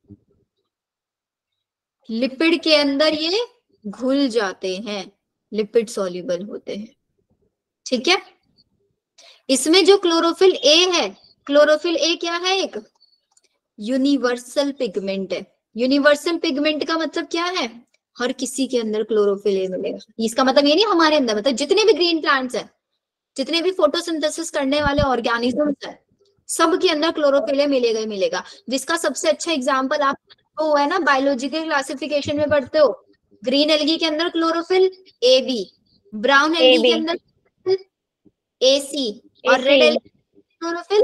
[SPEAKER 1] Lipid के अंदर ये घुल जाते हैं, लिपिड सॉल्युबल होते हैं। ठीक है? इसमें जो क्लोरोफिल ए है, क्लोरोफिल ए क्या है? एक यूनिवर्सल पिगमेंट है। यूनिवर्सल पिगमेंट का मतलब क्या है? हर किसी के अंदर क्लोरोफिल ए मिलेगा। इसका मतलब ये नहीं हमारे अंदर, मतलब जितने भी ग्रीन प्लांट्स हैं, जितने भी फोटोसिंथेसिस करने वाले ऑर्गेनिजम्स हैं, सब के अंदर क्लोरोफिल ए मिलेगा ही मिलेगा। जिसका सबसे अच्छा एग्जांपल आप वो है ना, बायोलॉजिकल क्लासिफिकेशन में पढ़ते हो, ग्रीन एल्गी के अंदर chlorophyll A B, brown algae के अंदर ए सी, और red algae chlorophyll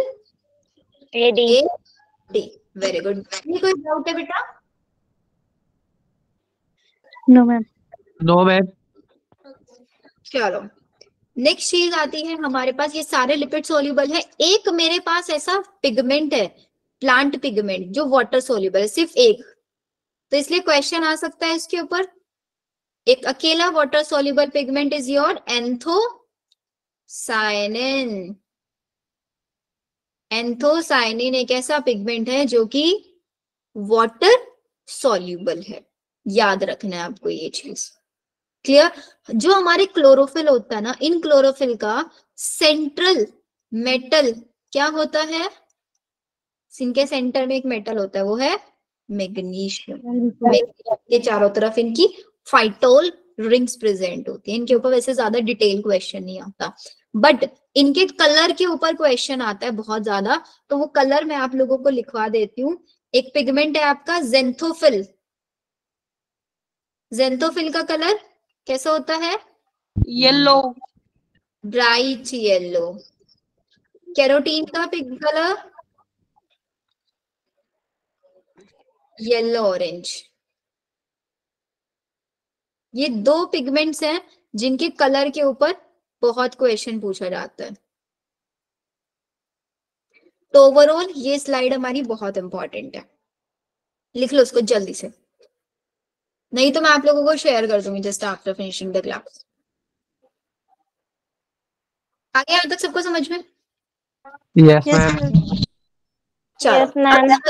[SPEAKER 1] A D. Very good. कोई डाउट है बेटा?
[SPEAKER 2] No ma'am.
[SPEAKER 4] No ma'am.
[SPEAKER 1] चलो नेक्स्ट चीज आती है हमारे पास, ये सारे लिपिड सोल्यूबल है। एक मेरे पास ऐसा पिगमेंट है, प्लांट पिगमेंट, जो वाटर सोल्यूबल है, सिर्फ एक। तो इसलिए क्वेश्चन आ सकता है इसके ऊपर, एक अकेला water soluble pigment is your anthocyanin. Anthocyanin एक ऐसा पिगमेंट है जो कि वाटर सॉल्यूबल है, याद रखना है आपको ये चीज। क्लियर? जो हमारे क्लोरोफिल होता है ना, इन क्लोरोफिल का सेंट्रल मेटल क्या होता है? इनके सेंटर में एक मेटल होता है, वो है मैग्नीशियम। के चारों तरफ इनकी फाइटोल रिंग्स प्रेजेंट होती है। इनके ऊपर वैसे ज्यादा डिटेल क्वेश्चन नहीं आता, बट इनके कलर के ऊपर क्वेश्चन आता है बहुत ज्यादा। तो वो कलर मैं आप लोगों को लिखवा देती हूँ। एक पिगमेंट है आपका ज़ेंथोफिल। ज़ेंथोफिल का कलर कैसा होता है?
[SPEAKER 5] येलो।
[SPEAKER 1] Bright yellow. कैरोटीन का कलर येलो ऑरेंज। ये दो पिगमेंट्स हैं जिनके कलर के ऊपर बहुत क्वेश्चन पूछा जाता है। तो ओवरऑल ये स्लाइड हमारी बहुत इंपॉर्टेंट है, लिख लो उसको जल्दी से, नहीं तो मैं आप लोगों को शेयर कर दूंगी just after finishing the class. आगे यहाँ तक सबको समझ में?
[SPEAKER 4] Yes
[SPEAKER 5] Yes,
[SPEAKER 4] ma'am.
[SPEAKER 5] ma'am.
[SPEAKER 1] चलो
[SPEAKER 2] Yes, ma'am.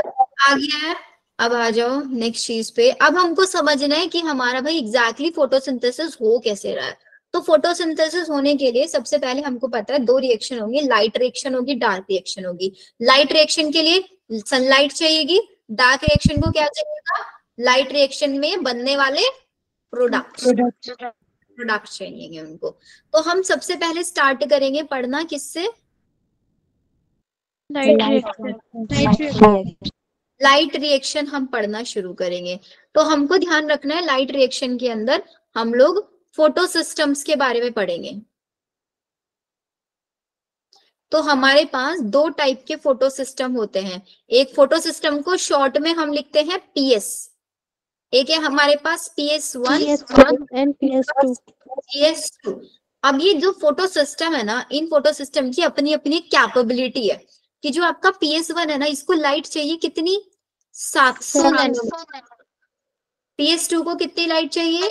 [SPEAKER 1] आ गया है। अब आ जाओ नेक्स्ट चीज पे। अब हमको समझना है कि हमारा भाई एग्जैक्टली फोटोसिंथेसिस हो कैसे रहा है। तो फोटोसिंथेसिस होने के लिए सबसे पहले हमको पता है दो रिएक्शन होंगी, लाइट रिएक्शन होगी, डार्क रिएक्शन होगी। लाइट रिएक्शन के लिए सनलाइट चाहिएगी, डार्क रिएक्शन को क्या चाहिएगा? लाइट रिएक्शन में बनने वाले प्रोडक्ट्स चाहिए उनको। तो हम सबसे पहले स्टार्ट करेंगे पढ़ना किससे?
[SPEAKER 3] Light reaction.
[SPEAKER 1] लाइट रिएक्शन हम पढ़ना शुरू करेंगे। तो हमको ध्यान रखना है लाइट रिएक्शन के अंदर हम लोग फोटो सिस्टम्स के बारे में पढ़ेंगे। तो हमारे पास दो टाइप के फोटो सिस्टम होते हैं। एक फोटो सिस्टम को शॉर्ट में हम लिखते हैं पीएस, एक है हमारे पास PS1
[SPEAKER 5] PS1 and PS2.
[SPEAKER 1] PS2। अब ये जो फोटो सिस्टम है ना, इन फोटो सिस्टम की अपनी अपनी कैपेबिलिटी है कि जो आपका PS1 है ना, इसको लाइट चाहिए कितनी? 700 नैनोमीटर। PS2 को कितनी लाइट चाहिए?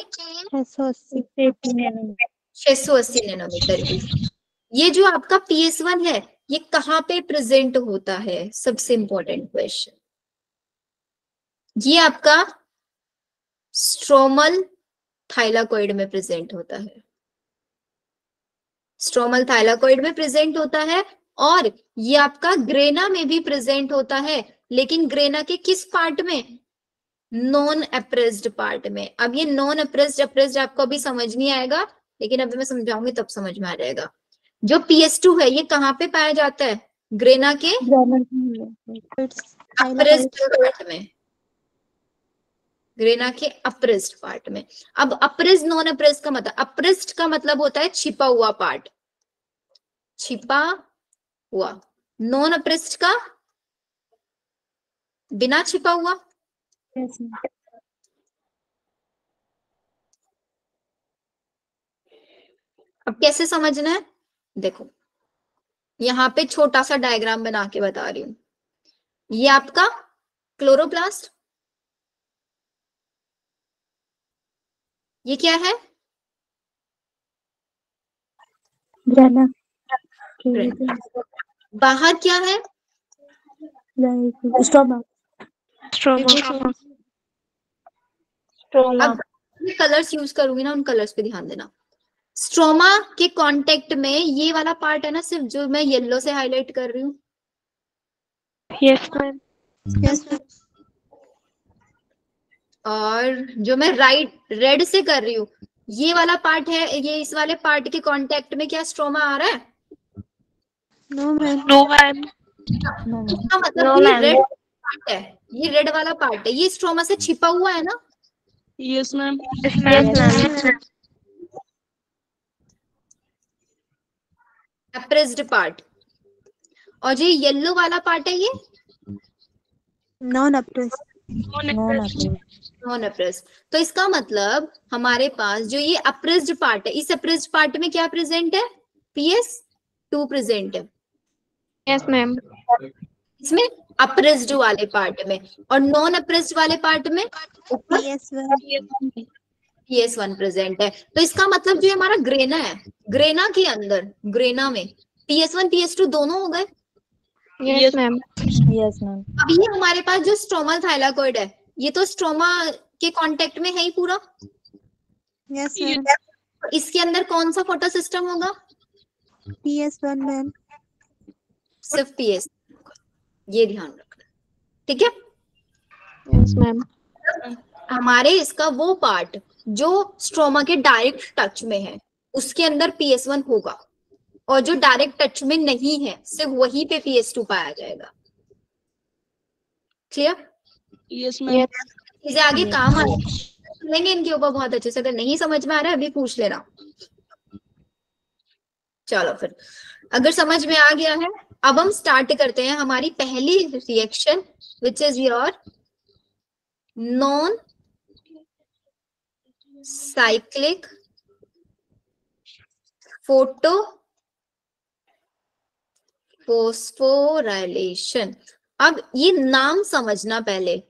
[SPEAKER 1] 680 नैनोमीटर की। ये जो आपका PS1 है ये कहाँ पे प्रेजेंट होता है? सबसे इंपॉर्टेंट क्वेश्चन। ये आपका स्ट्रोमल थाइलाकोइड में प्रेजेंट होता है। स्ट्रोमल थाइलाकोइड में प्रेजेंट होता है और ये आपका ग्रेना में भी प्रेजेंट होता है, लेकिन ग्रेना के किस पार्ट में? नॉन अप्रेस्ड पार्ट में। अब ये नॉन अप्रेस्ड आपको अभी समझ नहीं आएगा, लेकिन अभी मैं समझाऊंगी तब समझ में आ जाएगा। जो PS2 है ये कहाँ पे पाया जाता है? ग्रेना के अप्रेस्ड पार्ट में। ग्रेना के अप्रेस्ड पार्ट में। अब अप्रेस्ड नॉन अप्रेस्ड का मतलब, अप्रेस्ड का मतलब होता है छिपा हुआ पार्ट, छिपा हुआ। नॉन अप्रेस्ड का बिना छिपा हुआ। अब कैसे समझना है? देखो यहाँ पे छोटा सा डायग्राम बना के बता रही हूं। ये आपका क्लोरोप्लास्ट, ये क्या है? बाहर क्या है?
[SPEAKER 3] स्ट्रोमा।
[SPEAKER 1] अब कलर्स यूज करूंगी ना, उन कलर्स पे ध्यान देना। स्ट्रोमा के कांटेक्ट में ये वाला पार्ट है ना, सिर्फ जो मैं येलो से हाईलाइट कर रही हूँ।
[SPEAKER 3] Yes ma'am.
[SPEAKER 1] और जो मैं रेड से कर रही हूँ, ये वाला पार्ट है, ये इस वाले पार्ट के कांटेक्ट में क्या स्ट्रोमा आ रहा है?
[SPEAKER 5] No, ma'am.
[SPEAKER 3] No ma'am.
[SPEAKER 1] इसका मतलब ये रेड पार्ट है, ये रेड वाला पार्ट है, ये स्ट्रोमा से छिपा हुआ है ना।
[SPEAKER 5] Yes, ma'am.
[SPEAKER 1] Apprised part. और जो येलो वाला पार्ट है ये
[SPEAKER 5] Non-oppressed.
[SPEAKER 1] Non apprised. तो इसका मतलब हमारे पास जो ये अप्रेस्ड पार्ट है, इस अप्रेस्ड पार्ट में क्या प्रेजेंट है? PS2 प्रेजेंट है
[SPEAKER 2] यस मैम।
[SPEAKER 1] इसमें, अप्रेस्ड वाले पार्ट में। और नॉन अप्रेस्ड वाले पार्ट में PS1 प्रेजेंट है। तो इसका मतलब जो हमारा ग्रेना है, ग्रेना के अंदर, ग्रेना में PS1 PS2 दोनों हो गए।
[SPEAKER 2] Yes ma'am.
[SPEAKER 5] Yes ma'am.
[SPEAKER 1] अब ये हमारे पास जो स्ट्रोमल थाइलाकॉइड है, ये तो स्ट्रोमा के कांटेक्ट में है ही पूरा।
[SPEAKER 2] यस
[SPEAKER 1] तो इसके अंदर कौन सा फोटो सिस्टम होगा?
[SPEAKER 2] PS1 ma'am.
[SPEAKER 1] सिर्फ PS, ये ध्यान रखना, ठीक है।
[SPEAKER 2] Yes ma'am.
[SPEAKER 1] हमारे इसका वो पार्ट जो स्ट्रोमा के डायरेक्ट टच में है, उसके अंदर PS1 होगा, और जो डायरेक्ट टच में नहीं है, सिर्फ वहीं पे PS2 पाया जाएगा। क्लियर?
[SPEAKER 5] Yes ma'am.
[SPEAKER 1] चीजें आगे काम आएंगे इनके ऊपर बहुत अच्छे से। अगर नहीं समझ में आ रहा है अभी पूछ लेना। चलो फिर, अगर समझ में आ गया है, अब हम स्टार्ट करते हैं हमारी पहली reaction, which is your non cyclic photo phosphorylation. अब ये नाम समझना पहले।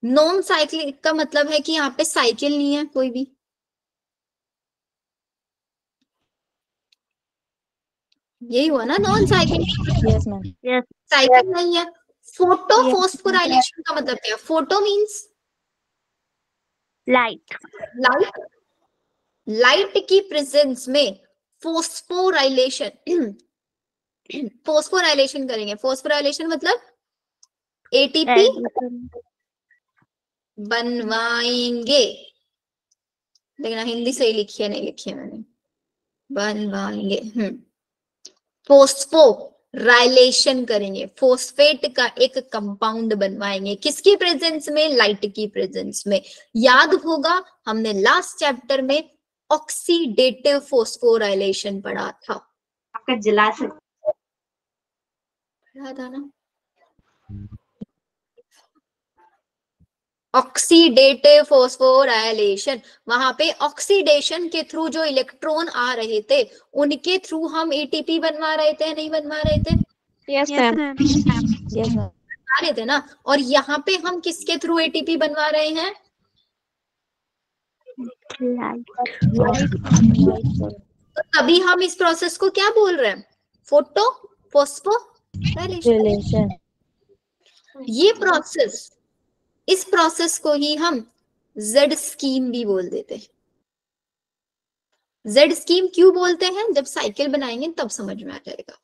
[SPEAKER 1] नॉन साइक्लिक का मतलब है कि यहाँ पे साइकिल नहीं है कोई भी, यही हुआ ना non cyclic.
[SPEAKER 5] Yes ma'am.
[SPEAKER 1] Cycle नहीं है। फोटो फोस्फोराइलेशन का मतलब क्या है? Photo means
[SPEAKER 2] light.
[SPEAKER 1] Light, light की प्रेजेंस में फोस्फोराइलेशन फोस्फोराइलेशन करेंगे। फोस्फोराइलेशन मतलब ATP बनवाएंगे। देखना हिंदी सही लिखी है नहीं लिखी है मैंने, बनवाएंगे। फोस्फोराइलेशन करेंगे, फोस्फेट का एक कंपाउंड बनवाएंगे। किसकी प्रेजेंस में? लाइट की प्रेजेंस में। याद होगा हमने लास्ट चैप्टर में ऑक्सीडेटिव फोस्फोराइलेशन पढ़ा था।
[SPEAKER 2] आपका जला
[SPEAKER 1] पढ़ा था ना? ऑक्सीडेटिव फोस्फोराइलेशन, वहां पे ऑक्सीडेशन के थ्रू जो इलेक्ट्रॉन आ रहे थे, उनके थ्रू हम ATP बनवा रहे थे, नहीं बनवा रहे थे?
[SPEAKER 2] Yes ma'am.
[SPEAKER 5] Yes ma'am.
[SPEAKER 1] बनवा रहे थे ना। और यहाँ पे हम किसके थ्रू ATP बनवा रहे हैं? तो तभी हम इस प्रोसेस को क्या बोल रहे हैं? Photo phosphorylation. ये प्रोसेस, इस प्रोसेस को ही हम जेड स्कीम भी बोल देते हैं। जेड स्कीम क्यों बोलते हैं? जब साइकिल बनाएंगे तब समझ में आ जाएगा।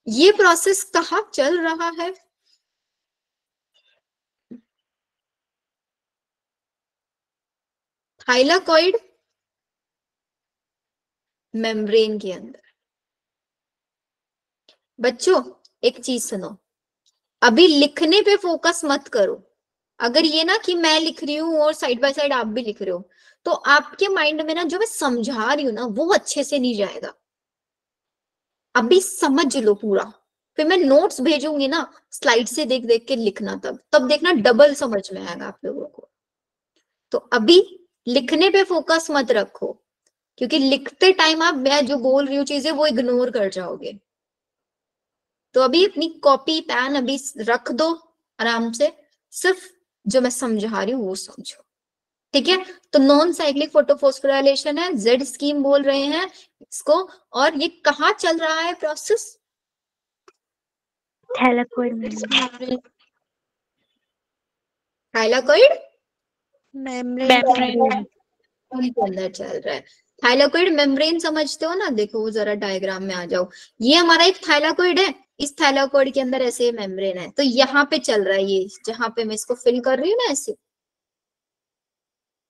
[SPEAKER 1] ये प्रोसेस कहाँ चल रहा है? थाइलाकॉइड मेम्ब्रेन के अंदर। बच्चों एक चीज सुनो, अभी लिखने पे फोकस मत करो। अगर ये ना कि मैं लिख रही हूं और साइड बाय साइड आप भी लिख रहे हो, तो आपके माइंड में ना जो मैं समझा रही हूँ ना वो अच्छे से नहीं जाएगा। अभी समझ लो पूरा, फिर मैं नोट्स भेजूंगी ना, स्लाइड से देख देख के लिखना, तब देखना डबल समझ में आएगा आप लोगों को। तो अभी लिखने पे फोकस मत रखो, क्योंकि लिखते टाइम आप मैं जो बोल रही हूँ चीजें वो इग्नोर कर जाओगे। तो अभी अपनी कॉपी पेन अभी रख दो आराम से, सिर्फ जो मैं समझा रही हूँ वो समझो, ठीक है। तो नॉन साइक्लिक फोटोफॉस्फोराइलेशन है, जेड स्कीम बोल रहे हैं इसको। और ये कहाँ चल रहा है प्रोसेस?
[SPEAKER 2] थैलाकॉइड
[SPEAKER 1] मेम्ब्रेन के अंदर चल रहा है। थाइलाकॉइड मेम्ब्रेन समझते हो ना? देखो वो जरा डायग्राम में आ जाओ। ये हमारा एक थाइलाकॉइड है, इस थाइलाकॉइड के अंदर ऐसे मेम्ब्रेन है। तो यहाँ पे चल रहा है, ये जहां पे मैं इसको फिल कर रही हूँ ना ऐसे,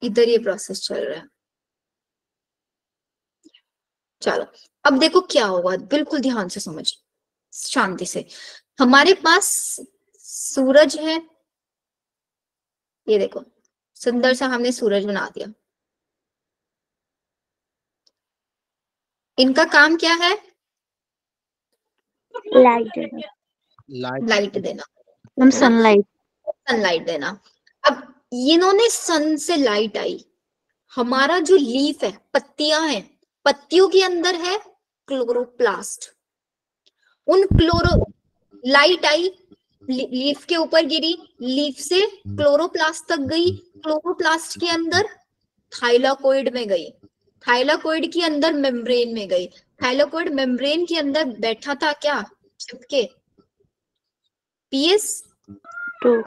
[SPEAKER 1] इधर ये प्रोसेस चल रहा है। चलो अब देखो क्या होगा, बिल्कुल ध्यान से समझ, शांति से। हमारे पास सूरज है, ये देखो सुंदर सा हमने सूरज बना दिया। इनका काम क्या है?
[SPEAKER 2] लाइट
[SPEAKER 1] लाइट देना,
[SPEAKER 2] सनलाइट
[SPEAKER 1] सनलाइट देना। अब इन्होंने सन से लाइट आई, हमारा जो लीफ है, पत्तियां हैं, पत्तियों के अंदर है क्लोरोप्लास्ट। उन लाइट आई, लीफ के ऊपर गिरी, लीफ से क्लोरोप्लास्ट तक गई, क्लोरोप्लास्ट के अंदर थाइलाकोइड में गई, थाइलाकोइड के अंदर मेम्ब्रेन में गई, थाइलाकोइड मेम्ब्रेन के अंदर बैठा था क्या, चिपके, PS2।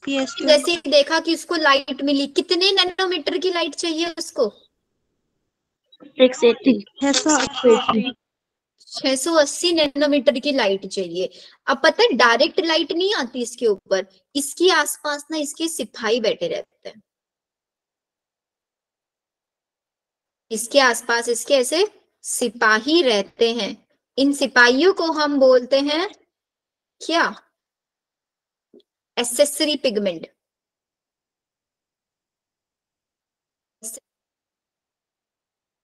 [SPEAKER 1] जैसे ही देखा कि उसको लाइट मिली, कितने नैनोमीटर की लाइट चाहिए उसको,
[SPEAKER 2] 680
[SPEAKER 1] 680 नैनोमीटर की लाइट चाहिए। अब पता है डायरेक्ट लाइट नहीं आती इसके ऊपर, इसके आसपास ना इसके सिपाही बैठे रहते हैं, इसके आसपास इसके ऐसे सिपाही रहते हैं। इन सिपाहियों को हम बोलते हैं क्या, एक्सेसरी पिगमेंट।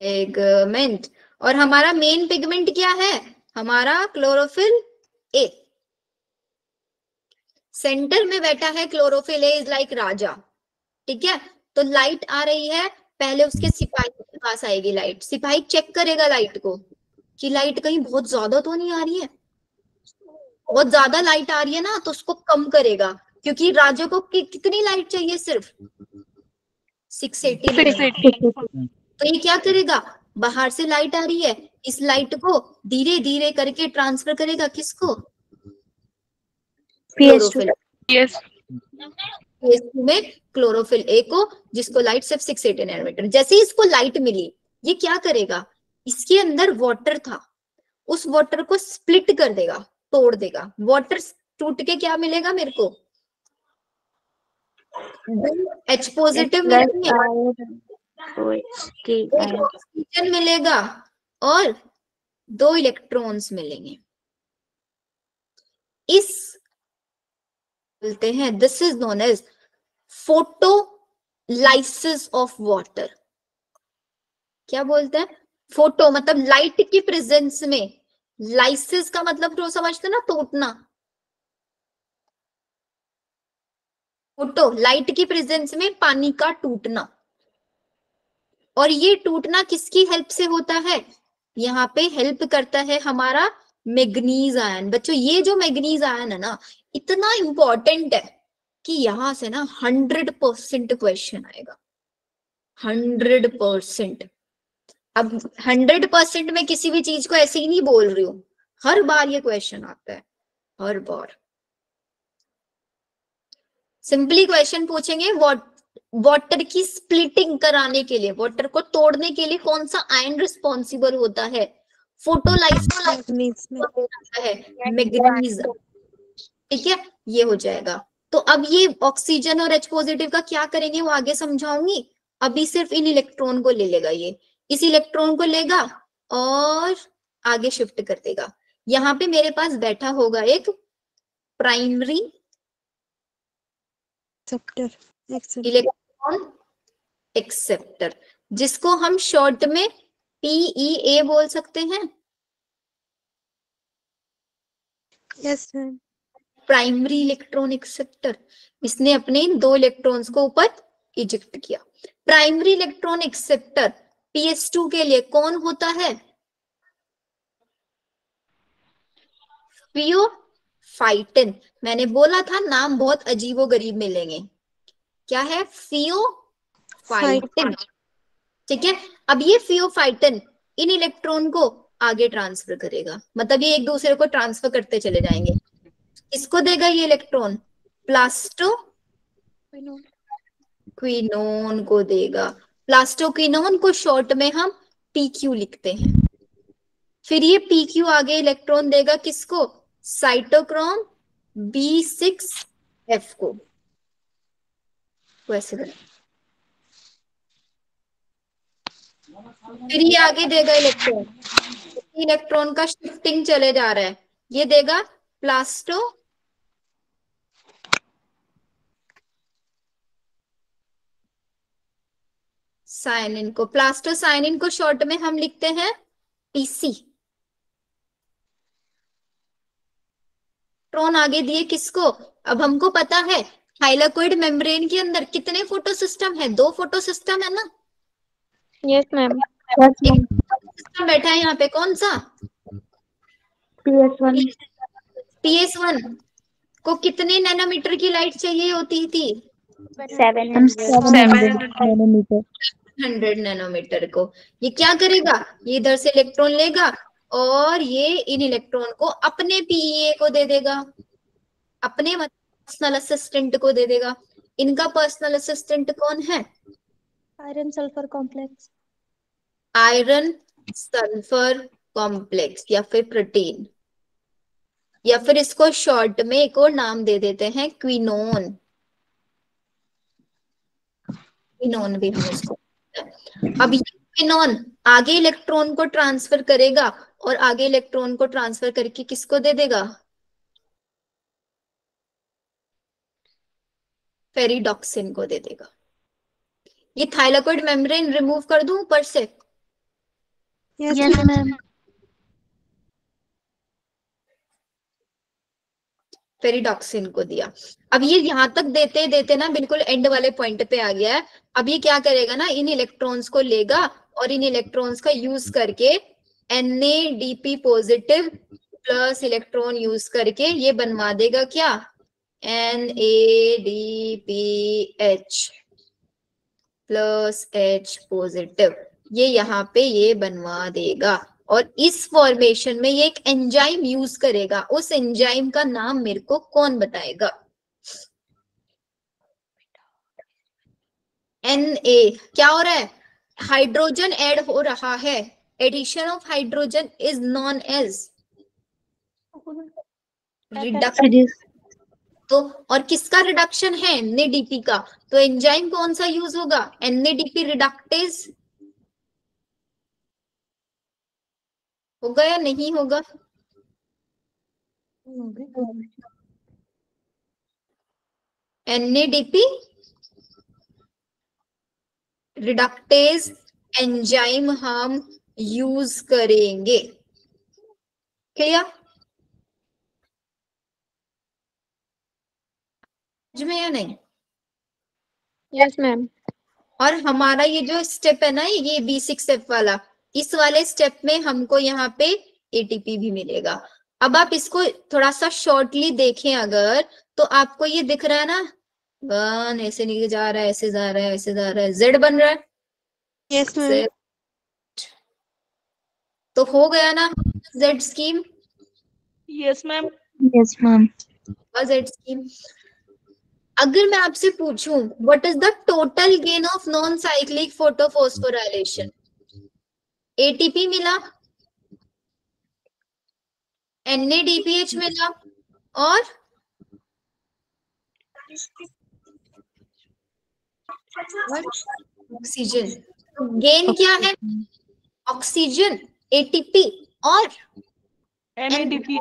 [SPEAKER 1] पिगमेंट। और हमारा मेन पिगमेंट क्या है, हमारा क्लोरोफिल ए। सेंटर में बैठा है क्लोरोफिल ए, इज लाइक राजा। ठीक है, तो लाइट आ रही है, पहले उसके सिपाही के पास आएगी लाइट, सिपाही चेक करेगा लाइट को कि लाइट कहीं बहुत ज्यादा तो नहीं आ रही है, बहुत ज्यादा लाइट आ रही है ना तो उसको कम करेगा, क्योंकि राजा को कितनी लाइट चाहिए, सिर्फ 680। तो ये क्या करेगा, बाहर से लाइट आ रही है, इस लाइट को धीरे धीरे करके ट्रांसफर करेगा किसको, क्लोरोफिल PS2 में क्लोरोफिल ए को, जिसको लाइट सिर्फ 680 नैनोमीटर। जैसे ही इसको लाइट मिली, ये क्या करेगा, इसके अंदर वाटर था, उस वाटर को स्प्लिट कर देगा, तोड़ देगा, वाटर टूट के क्या मिलेगा मेरे को, H पॉजिटिव मिलेंगे, ऑक्सीजन मिलेगा और 2 इलेक्ट्रॉन्स मिलेंगे। इस बोलते हैं, this is known as photolysis of water. क्या बोलते हैं, फोटो मतलब लाइट की प्रेजेंस में, लाइसिस का मतलब तो समझते ना, टूटना, फोटो लाइट की प्रेजेंस में पानी का टूटना। और ये टूटना किसकी हेल्प से होता है, यहाँ पे हेल्प करता है हमारा मैग्नीज आयन। बच्चों ये जो मैग्नीज आयन है ना, इतना इंपॉर्टेंट है कि यहां से ना 100% क्वेश्चन आएगा, 100%। अब 100% में किसी भी चीज को ऐसे ही नहीं बोल रही हूँ, हर बार ये क्वेश्चन आता है, हर बार। सिंपली क्वेश्चन पूछेंगे, वाटर की स्प्लिटिंग कराने के लिए, वाटर को तोड़ने के लिए कौन सा आयन रिस्पॉन्सिबल होता है, फोटोलाइसिस है मैग्नीज। ठीक है, ये हो जाएगा। तो अब ये ऑक्सीजन और H पॉजिटिव का क्या करेंगे वो आगे समझाऊंगी, अभी सिर्फ इन इलेक्ट्रॉन को ले लेगा, ये इस इलेक्ट्रॉन को लेगा और आगे शिफ्ट कर देगा। यहाँ पे मेरे पास बैठा होगा एक प्राइमरी इलेक्ट्रॉन एक्सेप्टर, जिसको हम शॉर्ट में PEA बोल सकते हैं।
[SPEAKER 2] Yes ma'am.
[SPEAKER 1] Primary electron acceptor, इसने अपने 2 इलेक्ट्रॉन्स को ऊपर इजेक्ट किया। प्राइमरी इलेक्ट्रॉन एक्सेप्टर PS2 के लिए कौन होता है, फियोफाइटिन। मैंने बोला था नाम बहुत अजीबोगरीब मिलेंगे, क्या है, फियोफाइटिन। ठीक है, अब ये फियोफाइटिन इन इलेक्ट्रॉन को आगे ट्रांसफर करेगा, मतलब ये एक दूसरे को ट्रांसफर करते चले जाएंगे। इसको देगा ये इलेक्ट्रॉन, प्लास्टोक्विनोन को देगा। प्लास्टोक्विनोन को शॉर्ट में हम PQ लिखते हैं। फिर ये PQ आगे इलेक्ट्रॉन देगा किसको, साइटोक्रोम B6F को, वैसे फिर ये आगे देगा इलेक्ट्रॉन, इलेक्ट्रॉन का शिफ्टिंग चले जा रहा है, ये देगा प्लास्टो साइनिन को। प्लास्टोसाइनिन को शॉर्ट में हम लिखते हैं PC। इलेक्ट्रॉन आगे दिए किसको, अब हमको पता है थाइलाकोइड मेम्ब्रेन के अंदर कितने फोटो सिस्टम है? 2 फोटो सिस्टम है ना?
[SPEAKER 2] Yes, ma'am.
[SPEAKER 1] एक सिस्टम बैठा है यहाँ पे, कौन सा?
[SPEAKER 2] PS1.
[SPEAKER 1] PS1 को कितने नैनोमीटर की लाइट चाहिए होती थी?
[SPEAKER 2] 700 nanometer.
[SPEAKER 1] 100 नैनोमीटर को। ये क्या करेगा? ये इधर से इलेक्ट्रॉन लेगा और ये इन इलेक्ट्रॉन को अपने पीईए को दे देगा, अपने पर्सनल असिस्टेंट को दे देगा। इनका पर्सनल असिस्टेंट कौन है?
[SPEAKER 5] Iron sulfur complex.
[SPEAKER 1] Iron sulphur complex या फिर प्रोटीन, या फिर इसको शॉर्ट में एक और नाम दे देते हैं, क्विनोन। क्विनोन भी हम इसको। अब ये क्विनोन आगे इलेक्ट्रॉन को ट्रांसफर करेगा और आगे इलेक्ट्रॉन को ट्रांसफर करके किसको दे देगा? फेरिडॉक्सिन को दे देगा। ये थाइलाकोइड मेम्ब्रेन रिमूव कर दूं ऊपर से?
[SPEAKER 2] Yes, ma'am.
[SPEAKER 1] फेरिडॉक्सिन को दिया। अब ये यहां तक देते देते ना बिल्कुल एंड वाले पॉइंट पे आ गया है। अब ये क्या करेगा ना, इन इलेक्ट्रॉन्स को लेगा और इन इलेक्ट्रॉन्स का यूज करके NADP positive plus electron use करके ये बनवा देगा क्या? NADPH plus H positive. ये यहाँ पे ये बनवा देगा और इस फॉर्मेशन में ये एक एंजाइम यूज करेगा। उस एंजाइम का नाम मेरे को कौन बताएगा? Na क्या हो रहा है? हाइड्रोजन ऐड हो रहा है। Addition of hydrogen is known as reduction. तो और किसका रिडक्शन है? NADP का। तो एंजाइम कौन सा यूज होगा? NADP रिडक्टेज होगा या नहीं होगा? NADP रिडक्टेज एंजाइम हम यूज करेंगे। क्लियर? समझ में या नहीं?
[SPEAKER 2] Yes, ma'am.
[SPEAKER 1] और हमारा ये जो स्टेप है ना, ये B6 स्टेप वाला, इस वाले स्टेप में हमको यहाँ पे ATP भी मिलेगा। अब आप इसको थोड़ा सा शॉर्टली देखें अगर, तो आपको ये दिख रहा है ना, 1 ऐसे नहीं जा रहा है, ऐसे जा रहा है, ऐसे जा रहा है, Z बन रहा है।
[SPEAKER 2] Yes, ma'am.
[SPEAKER 1] Z। तो हो गया ना Z scheme?
[SPEAKER 3] Yes, ma'am.
[SPEAKER 2] Yes, ma'am.
[SPEAKER 1] Z scheme. अगर मैं आपसे पूछूं what is the total gain of non cyclic photophosphorylation? ATP मिला, NADPH मिला और ऑक्सीजन। गेन क्या है? ऑक्सीजन, ATP और
[SPEAKER 3] NADP.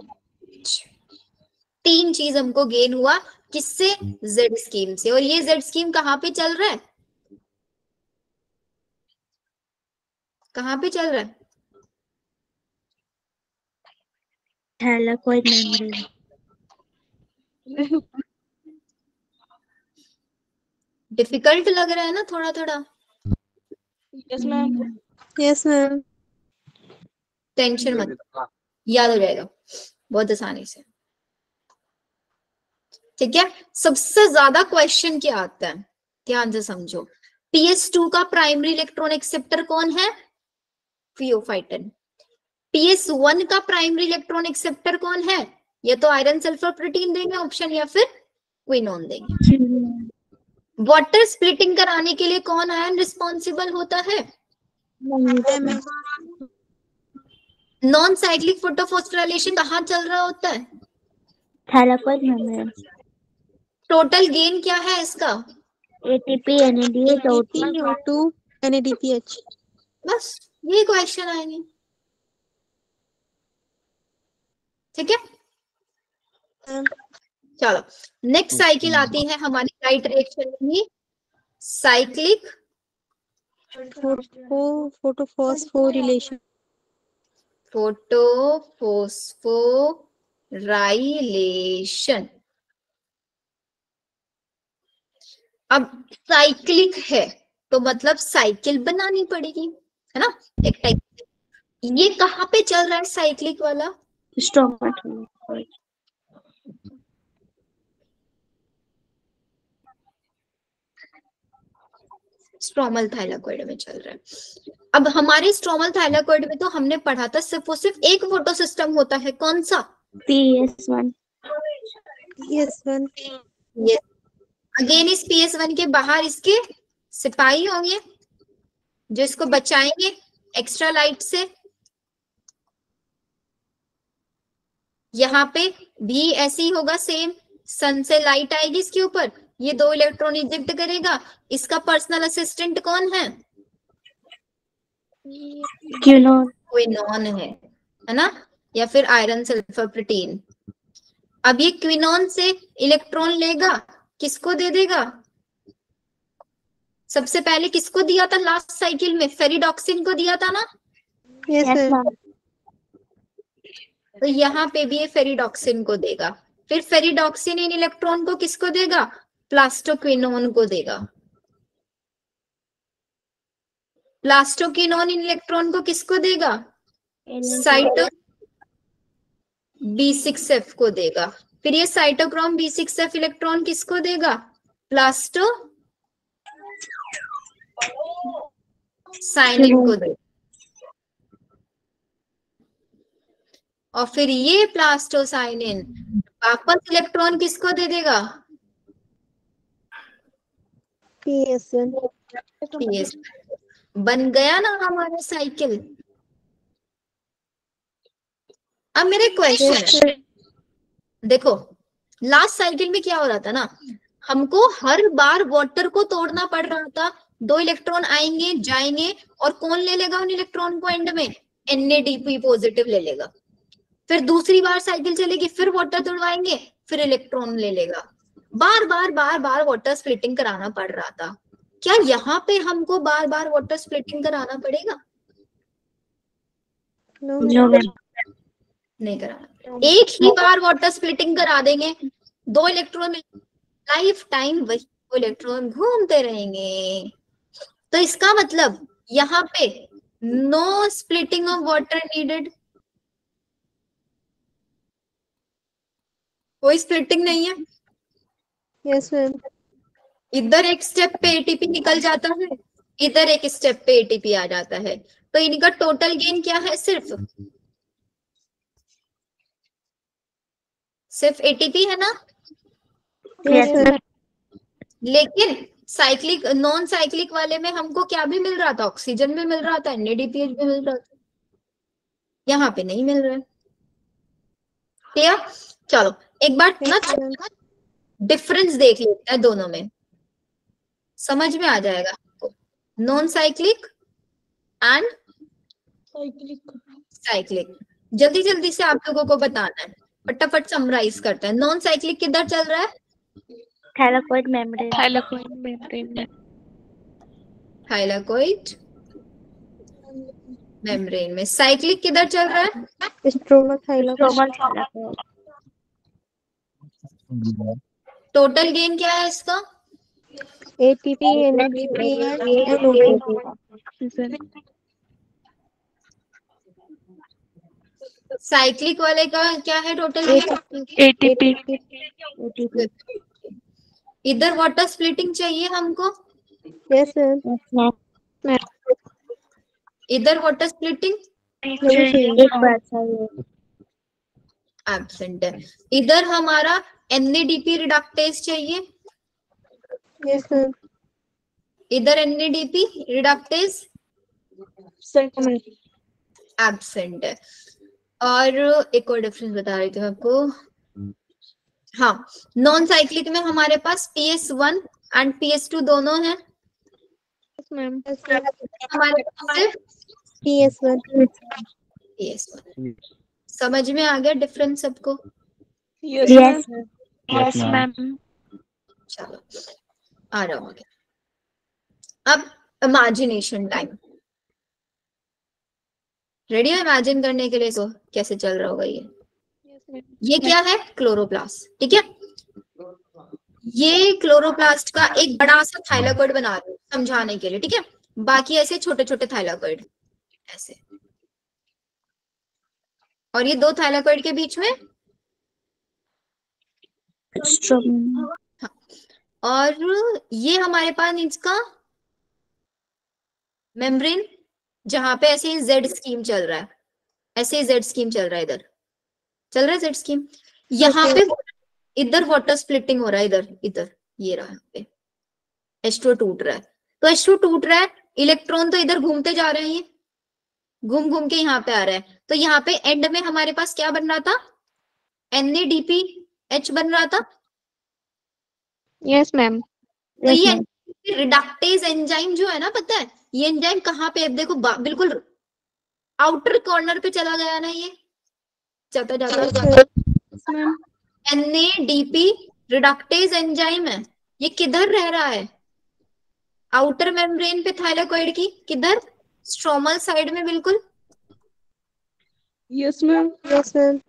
[SPEAKER 1] 3 चीज हमको गेन हुआ। किससे? Z स्कीम से। और ये Z स्कीम कहाँ पे चल रहा है? कहाँ पे चल रहा है?
[SPEAKER 2] Thylakoid membrane.
[SPEAKER 1] डिफिकल्ट लग रहा है ना थोड़ा थोड़ा?
[SPEAKER 3] Yes, ma'am.
[SPEAKER 2] Yes, ma'am.
[SPEAKER 1] Tension मत, याद हो जाएगा बहुत आसानी से। ठीक है। सबसे ज्यादा क्वेश्चन क्या आता है, ध्यान से समझो। PS2 का प्राइमरी इलेक्ट्रॉन एक्सेप्टर कौन है? थियोफाइटन। PS1 का प्राइमरी इलेक्ट्रॉन एक्सेप्टर कौन है? या तो आयरन सल्फर प्रोटीन देंगे ऑप्शन, या फिर क्विनोन देंगे। वाटर स्प्लिटिंग कराने के लिए कौन आयन रिस्पॉन्सिबल होता है? नॉन साइक्लिक फोटोफॉस्फोराइलेशन कहाँ चल रहा होता है?
[SPEAKER 2] Thylakoid membrane.
[SPEAKER 1] टोटल गेन क्या है इसका?
[SPEAKER 2] ATP, NADH, O2, NADPH.
[SPEAKER 1] बस ये क्वेश्चन आएंगे। ठीक है, चलो नेक्स्ट साइकिल आती है हमारी राइट रिएक्शन की, साइक्लिक
[SPEAKER 2] Photosphorylation.
[SPEAKER 1] फोटोफॉस्फोराइलेशन। अब साइक्लिक है तो मतलब साइकिल बनानी पड़ेगी, है ना, एक टाइप। ये कहाँ पे चल रहा है साइक्लिक वाला?
[SPEAKER 2] स्टोमा,
[SPEAKER 1] स्ट्रोमल थाइलाकॉइड में चल रहा है। अब हमारे स्ट्रोमल थाइलाकॉइड में तो हमने पढ़ा था सिर्फ और सिर्फ एक फोटो सिस्टम होता है, कौन सा?
[SPEAKER 2] PS1,
[SPEAKER 5] PS1,
[SPEAKER 1] ये अगेन इस PS1 के बाहर इसके सिपाही होंगे जो इसको बचाएंगे एक्स्ट्रा लाइट से। यहाँ पे भी ऐसे ही होगा सेम, सन से लाइट आएगी इसके ऊपर, ये 2 इलेक्ट्रॉन इजेक्ट करेगा। इसका पर्सनल असिस्टेंट कौन है?
[SPEAKER 2] क्विनोन,
[SPEAKER 1] क्विनोन है ना, या फिर आयरन सल्फर प्रोटीन। अब ये क्विनोन से इलेक्ट्रॉन लेगा, किसको दे देगा? सबसे पहले किसको दिया था लास्ट साइकिल में? फेरिडॉक्सिन को दिया था ना।
[SPEAKER 5] yes
[SPEAKER 2] yes
[SPEAKER 5] sir,
[SPEAKER 2] ma'am,
[SPEAKER 1] तो यहाँ पे भी ये फेरिडॉक्सिन को देगा। फिर फेरिडॉक्सिन इन इलेक्ट्रॉन को किसको देगा? प्लास्टोक्विनोन को देगा। प्लास्टोक्विनोन इन इलेक्ट्रॉन को किसको देगा? साइटो B6F को देगा। फिर ये साइटोक्रोम B6F इलेक्ट्रॉन किसको देगा? प्लास्टो साइनिन को देगा। और फिर ये प्लास्टोसाइनिन वापस इलेक्ट्रॉन किसको दे देगा?
[SPEAKER 5] PS1,
[SPEAKER 1] PS। बन गया ना हमारा साइकिल। अब मेरे क्वेश्चन है, देखो लास्ट साइकिल में क्या हो रहा था ना, हमको हर बार वाटर को तोड़ना पड़ रहा था। 2 इलेक्ट्रॉन आएंगे जाएंगे और कौन ले लेगा उन इलेक्ट्रॉन को? एंड में NADP पॉजिटिव ले लेगा। फिर दूसरी बार साइकिल चलेगी, फिर वाटर तोड़वाएंगे, फिर इलेक्ट्रॉन ले लेगा। बार बार वाटर स्प्लिटिंग कराना पड़ रहा था। क्या यहाँ पे हमको बार बार वाटर स्प्लिटिंग कराना पड़ेगा?
[SPEAKER 5] no
[SPEAKER 2] no
[SPEAKER 5] ma'am,
[SPEAKER 2] ma'am,
[SPEAKER 1] नहीं कराना। एक ही बार वाटर स्प्लिटिंग करा देंगे, 2 इलेक्ट्रॉन, लाइफ टाइम वही इलेक्ट्रॉन घूमते रहेंगे। तो इसका मतलब यहाँ पे no splitting of water needed, कोई स्प्लिटिंग नहीं है।
[SPEAKER 5] yes ma'am,
[SPEAKER 1] इधर एक स्टेप पे ATP निकल जाता है, इधर एक स्टेप पे ATP आ जाता है। तो इनका टोटल गेन क्या है? सिर्फ ATP है ना।
[SPEAKER 2] yes
[SPEAKER 5] sir,
[SPEAKER 1] लेकिन साइक्लिक नॉन साइक्लिक वाले में हमको क्या भी मिल रहा था? ऑक्सीजन भी मिल रहा था, NADPH भी मिल रहा था। यहाँ पे नहीं मिल रहा है। क्लियर? चलो एक बार ना
[SPEAKER 5] yes ma'am,
[SPEAKER 1] डिफरेंस देख लेते हैं दोनों में, समझ में आ जाएगा आपको। Non cyclic and cyclic. जल्दी जल्दी से आप लोगों को बताना है, फटाफट समराइज करते हैं। नॉन साइक्लिक किधर चल रहा है?
[SPEAKER 2] thylakoid membrane,
[SPEAKER 3] थाइलाकॉइड मेम्ब्रेन में।
[SPEAKER 1] थाइलाकॉइड मेम्ब्रेन में। साइक्लिक किधर चल रहा है?
[SPEAKER 5] stroma thylakoid,
[SPEAKER 2] stromal thylakoid,
[SPEAKER 1] total gain क्या है इसका?
[SPEAKER 5] ATP, NADPH and OH,
[SPEAKER 3] oxygen.
[SPEAKER 1] Cyclic वाले का क्या है टोटल गेन?
[SPEAKER 3] ATP।
[SPEAKER 2] ATP,
[SPEAKER 1] इधर वाटर स्प्लिटिंग चाहिए हमको,
[SPEAKER 5] yes sir,
[SPEAKER 2] yes ma'am,
[SPEAKER 1] इधर वाटर स्प्लिटिंग
[SPEAKER 5] नहीं चाहिए,
[SPEAKER 2] एक बार चाहिए,
[SPEAKER 1] एब्सेंट है। इधर हमारा NADP रिडक्टेज चाहिए,
[SPEAKER 5] yes sir,
[SPEAKER 1] इधर NADP रिडक्टेज एब्सेंट है। और एक और डिफरेंस बता रही थी मैं आपको। हाँ, नॉन साइक्लिक में हमारे पास PS1 एंड PS2 दोनों हैं।
[SPEAKER 5] yes ma'am, yes sir,
[SPEAKER 1] हमारे पास सिर्फ
[SPEAKER 5] PS1,
[SPEAKER 1] PS1। समझ में आ गया डिफरेंस सबको?
[SPEAKER 2] yes ma'am,
[SPEAKER 3] yes ma'am.
[SPEAKER 1] चलो आ रहा हूँ आगे। अब इमेजिनेशन टाइम। रेडी हो इमेजिन करने के लिए? तो कैसे चल रहा होगा ये क्या है? क्लोरोप्लास्ट, ठीक है। ये क्लोरोप्लास्ट का एक बड़ा सा थाइलाकोइड बना रहे हो समझाने के लिए, ठीक है। बाकी ऐसे छोटे छोटे थाइलाकोइड ऐसे, और ये दो थाइलाकोइड के बीच में और ये हमारे पास इसका मेम्ब्रेन, जहां पे ऐसे जेड स्कीम चल रहा है, ऐसे जेड स्कीम चल रहा है, इधर चल रहा है जेड स्कीम। यहाँ पे इधर वाटर स्प्लिटिंग हो रहा है, इधर इधर ये रहा, यहाँ पे H2 टूट रहा है। तो H2 टूट रहा है, इलेक्ट्रॉन तो इधर घूमते जा रहे हैं, घूम घूम के यहाँ पे आ रहा है। तो यहाँ पे एंड में हमारे पास क्या बन रहा था, NADPH बन रहा था।
[SPEAKER 2] Yes, ma'am.
[SPEAKER 1] तो
[SPEAKER 2] Yes,
[SPEAKER 1] ये
[SPEAKER 2] ma'am.
[SPEAKER 1] रिडक्टेज एंजाइम जो है ना, पता है ये एंजाइम कहाँ पे, अब देखो बिल्कुल आउटर कॉर्नर पे चला गया ना, ये जाता जाता NADP रिडक्टेज एंजाइम है, ये किधर रह रहा है, आउटर मेम्ब्रेन पे थाइलाकोइड की, किधर, स्ट्रोमल साइड में बिल्कुल।
[SPEAKER 5] Yes, ma'am. Yes, ma'am.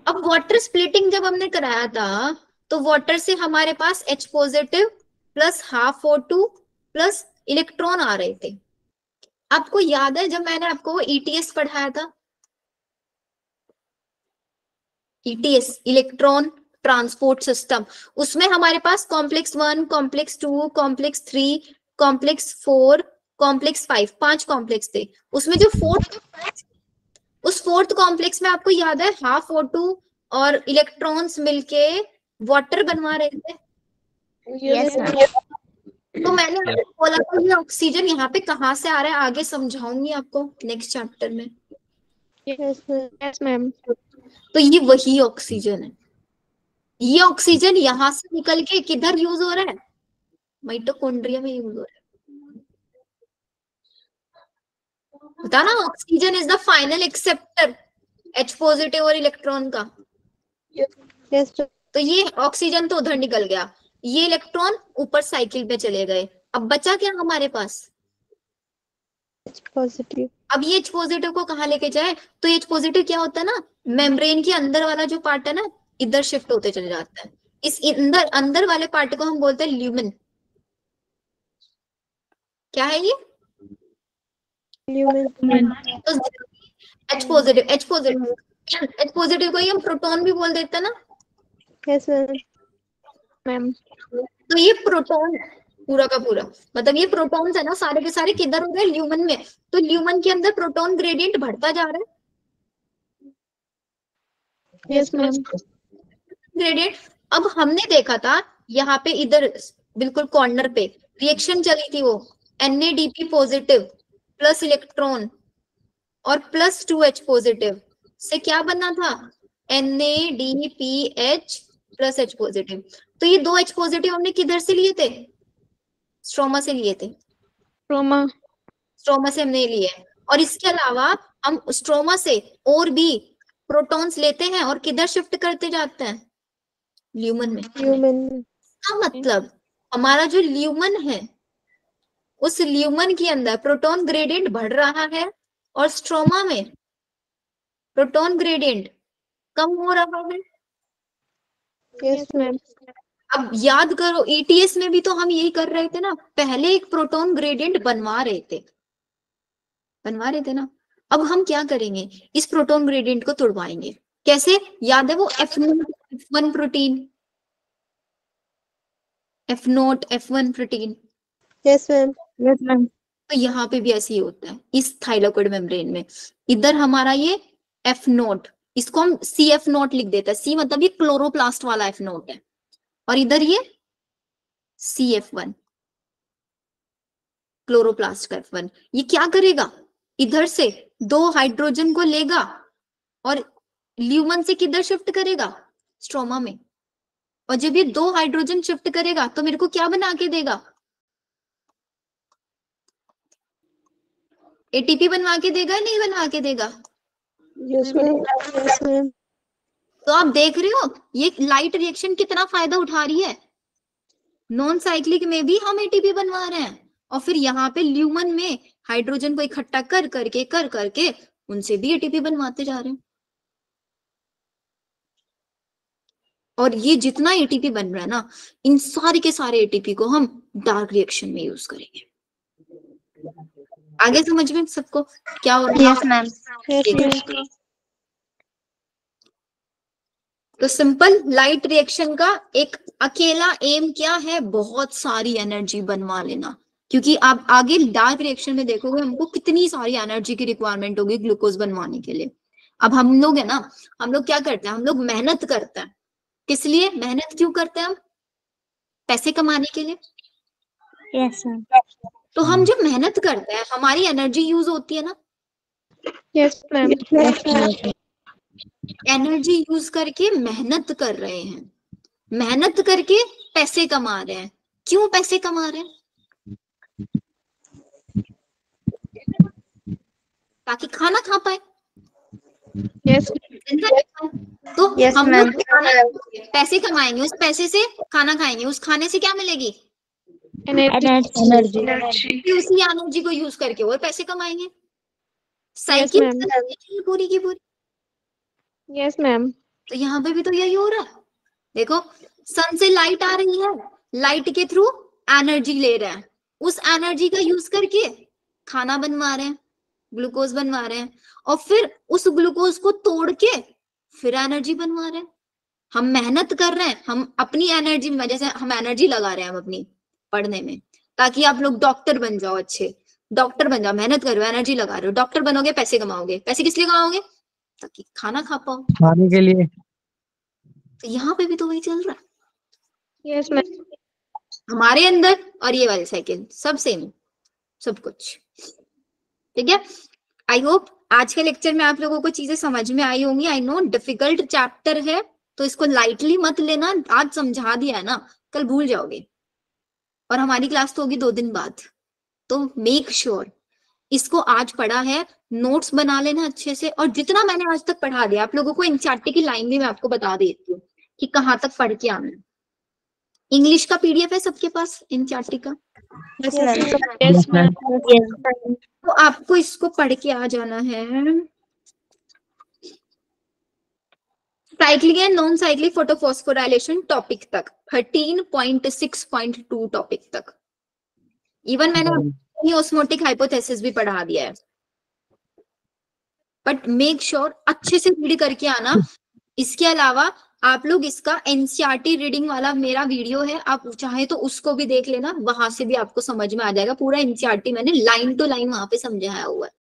[SPEAKER 1] अब वाटर स्प्लिटिंग जब हमने कराया था, तो वाटर से हमारे पास H positive plus half O2 plus electron आ रहे थे। आपको याद है जब मैंने आपको ETS पढ़ाया था, ETS इलेक्ट्रॉन ट्रांसपोर्ट सिस्टम, उसमें हमारे पास complex 1, complex 2, complex 3, complex 4, complex 5, 5 complex थे। उसमें जो उस फोर्थ कॉम्प्लेक्स में आपको याद है हाफ O2 और इलेक्ट्रॉन्स मिलके वाटर बनवा रहे थे।
[SPEAKER 2] Yes, ma'am.
[SPEAKER 1] तो मैंने आपको बोला था ये ऑक्सीजन यहाँ पे कहाँ से आ रहा है, आगे समझाऊंगी आपको नेक्स्ट चैप्टर में।
[SPEAKER 5] Yes, ma'am.
[SPEAKER 2] Yes, ma'am.
[SPEAKER 1] तो ये वही ऑक्सीजन है, ये ऑक्सीजन यहाँ से निकल के किधर यूज हो रहा है, माइटोकॉन्ड्रिया में यूज हो रहा है। बता ना, oxygen is the final acceptor H positive और इलेक्ट्रॉन का।
[SPEAKER 5] Yes, ma'am.
[SPEAKER 1] तो ये ऑक्सीजन तो उधर निकल गया, ये इलेक्ट्रॉन ऊपर साइकिल पे चले गए। अब बचा क्या हमारे पास,
[SPEAKER 5] H positive.
[SPEAKER 1] अब ये H पॉजिटिव को कहाँ लेके जाए, तो H पॉजिटिव क्या होता है ना, मेम्ब्रेन के अंदर वाला जो पार्ट है ना, इधर शिफ्ट होते चले जाता है। इस अंदर वाले पार्ट को हम बोलते हैं ल्यूमेन। क्या है ये,
[SPEAKER 5] Lumen.
[SPEAKER 1] तो H पॉजिटिव को ही हम प्रोटॉन भी बोल देते हैं ना।
[SPEAKER 5] Yes, ma'am.
[SPEAKER 2] Ma'am.
[SPEAKER 1] तो ये प्रोटॉन है पूरा का पूरा, मतलब ये प्रोटॉन्स है ना सारे के सारे, किधर हो गए, ल्यूमन में। तो ल्यूमन के अंदर प्रोटॉन ग्रेडियंट बढ़ता जा रहा है।
[SPEAKER 5] Yes, ma'am.
[SPEAKER 1] ग्रेडियंट, अब हमने देखा था यहाँ पे इधर बिल्कुल कॉर्नर पे रिएक्शन चली थी, वो NADP पॉजिटिव प्लस इलेक्ट्रॉन और प्लस 2H पॉजिटिव से क्या बना था, NADPH प्लस H पॉजिटिव। तो ये दो H पॉजिटिव हमने किधर से लिए थे, स्ट्रोमा से लिए थे, स्ट्रोमा से हमने लिए। और इसके अलावा हम स्ट्रोमा से और भी प्रोटॉन्स लेते हैं और किधर शिफ्ट करते जाते हैं, ल्यूमन में।
[SPEAKER 5] Lumen.
[SPEAKER 1] का मतलब हमारा जो ल्यूमन है, उस ल्यूमन के अंदर प्रोटॉन ग्रेडियंट बढ़ रहा है और स्ट्रोमा में प्रोटॉन ग्रेडियंट कम हो रहा है।
[SPEAKER 5] Yes, ma'am.
[SPEAKER 1] अब याद करो ETS में भी तो हम यही कर रहे थे ना, पहले एक प्रोटॉन ग्रेडियंट बनवा रहे थे ना। अब हम क्या करेंगे, इस प्रोटॉन ग्रेडियंट को तोड़वाएंगे। कैसे, याद है वो F1 protein, F1 protein.
[SPEAKER 5] Yes, ma'am.
[SPEAKER 2] Yes, ma'am.
[SPEAKER 1] तो यहाँ पे भी ऐसे ही होता है इस थाइलाकोइड मेम्ब्रेन में। इधर हमारा ये F0, इसको हम CF0 लिख देते हैं, C मतलब ये क्लोरोप्लास्ट वाला F0 है, और इधर ये CF1 क्लोरोप्लास्ट का F1। ये क्या करेगा, इधर से दो हाइड्रोजन को लेगा और ल्यूमन से किधर शिफ्ट करेगा, स्ट्रोमा में। और जब ये दो हाइड्रोजन शिफ्ट करेगा तो मेरे को क्या बना के देगा, ATP बनवा के देगा, नहीं बनवा के देगा।
[SPEAKER 5] Yes, ma'am. Yes, ma'am.
[SPEAKER 1] तो आप देख रहे हो ये लाइट रिएक्शन कितना फायदा उठा रही है। नॉन साइक्लिक में भी हम ATP बनवा रहे हैं, और फिर यहाँ पे ल्यूमन में हाइड्रोजन को इकट्ठा कर करके उनसे भी ATP बनवाते जा रहे हैं। और ये जितना एटीपी बन रहा है ना, इन सारे के सारे एटीपी को हम डार्क रिएक्शन में यूज करेंगे। आगे समझ में सबको क्या हो रहा है?
[SPEAKER 2] Yes, ma'am.
[SPEAKER 5] Yes, ma'am.
[SPEAKER 1] तो सिंपल लाइट रिएक्शन का एक अकेला एम क्या है? बहुत सारी एनर्जी बनवा लेना, क्योंकि आप आगे डार्क रिएक्शन में देखोगे हमको कितनी सारी एनर्जी की रिक्वायरमेंट होगी ग्लूकोज बनवाने के लिए। अब हम लोग है ना, हम लोग क्या करते हैं, हम लोग मेहनत करते हैं। किस लिए मेहनत क्यों करते हैं हम? पैसे कमाने के लिए।
[SPEAKER 2] Yes, ma'am.
[SPEAKER 1] तो हम जब मेहनत करते हैं हमारी एनर्जी यूज होती है ना,
[SPEAKER 5] Yes, ma'am.
[SPEAKER 2] Yes, ma'am.
[SPEAKER 1] Energy use करके मेहनत कर रहे हैं, मेहनत करके पैसे कमा रहे हैं। क्यों पैसे कमा रहे हैं? ताकि खाना खा पाए।
[SPEAKER 5] Yes.
[SPEAKER 1] तो
[SPEAKER 2] Yes,
[SPEAKER 1] हम
[SPEAKER 2] ma'am.
[SPEAKER 1] लोग पैसे कमाएंगे, उस पैसे से खाना खाएंगे, उस खाने से क्या मिलेगी?
[SPEAKER 5] Energy.
[SPEAKER 2] Energy.
[SPEAKER 1] फिर उसी एनर्जी को यूज करके और पैसे कमाएंगे।
[SPEAKER 5] Yes,
[SPEAKER 1] cycle
[SPEAKER 5] ma'am.
[SPEAKER 1] पूरी की पूरी।
[SPEAKER 5] Yes, ma'am.
[SPEAKER 1] तो यहाँ पे भी तो यही हो रहा है। देखो, सन से लाइट आ रही है, लाइट के थ्रू एनर्जी ले रहे हैं, उस एनर्जी का यूज करके खाना बनवा रहे हैं, ग्लूकोज बनवा रहे हैं, और फिर उस ग्लूकोज को तोड़ के फिर एनर्जी बनवा रहे हैं। हम मेहनत कर रहे हैं, हम अपनी एनर्जी में, जैसे हम एनर्जी लगा रहे हैं हम अपनी पढ़ने में, ताकि आप लोग डॉक्टर बन जाओ, अच्छे डॉक्टर बन जाओ, मेहनत करो, एनर्जी लगा रहे हो, डॉक्टर बनोगे, पैसे कमाओगे। पैसे किस लिए कमाओगे? ताकि खाना खा पाओ।
[SPEAKER 4] खाने के लिए।
[SPEAKER 1] तो यहाँ पे भी तो वही चल रहा है
[SPEAKER 5] Yes, ma'am.
[SPEAKER 1] हमारे अंदर, और ये वाली साइकिल सब सेम, सब कुछ ठीक है। आई होप आज के लेक्चर में आप लोगों को चीजें समझ में आई होंगी। आई नो डिफिकल्ट चैप्टर है, तो इसको लाइटली मत लेना। आज समझा दिया है ना, कल भूल जाओगे, और हमारी क्लास तो होगी 2 दिन बाद। तो मेक श्योर इसको आज पढ़ा है, नोट्स बना लेना अच्छे से, और जितना मैंने आज तक पढ़ा दिया आप लोगों को, एनसीईआरटी की लाइन भी मैं आपको बता देती हूँ कि कहाँ तक पढ़ के आना है। इंग्लिश का पीडीएफ है सबके पास एनसीईआरटी का?
[SPEAKER 2] Yes, ma'am.
[SPEAKER 5] Yes, ma'am.
[SPEAKER 2] Yes, ma'am.
[SPEAKER 1] तो आपको इसको पढ़ के आ जाना है। Cyclic and non cyclic photophosphorylation topic तक, 13.6.2 टॉपिक तक। इवन मैंने ऑस्मोटिक हाइपोथेसिस भी पढ़ा दिया है। बट मेक श्योर अच्छे से रीड करके आना। इसके अलावा आप लोग इसका एनसीईआरटी रीडिंग वाला मेरा वीडियो है, आप चाहे तो उसको भी देख लेना, वहां से भी आपको समझ में आ जाएगा। पूरा एनसीईआरटी मैंने लाइन टू लाइन वहां पे समझाया हुआ है।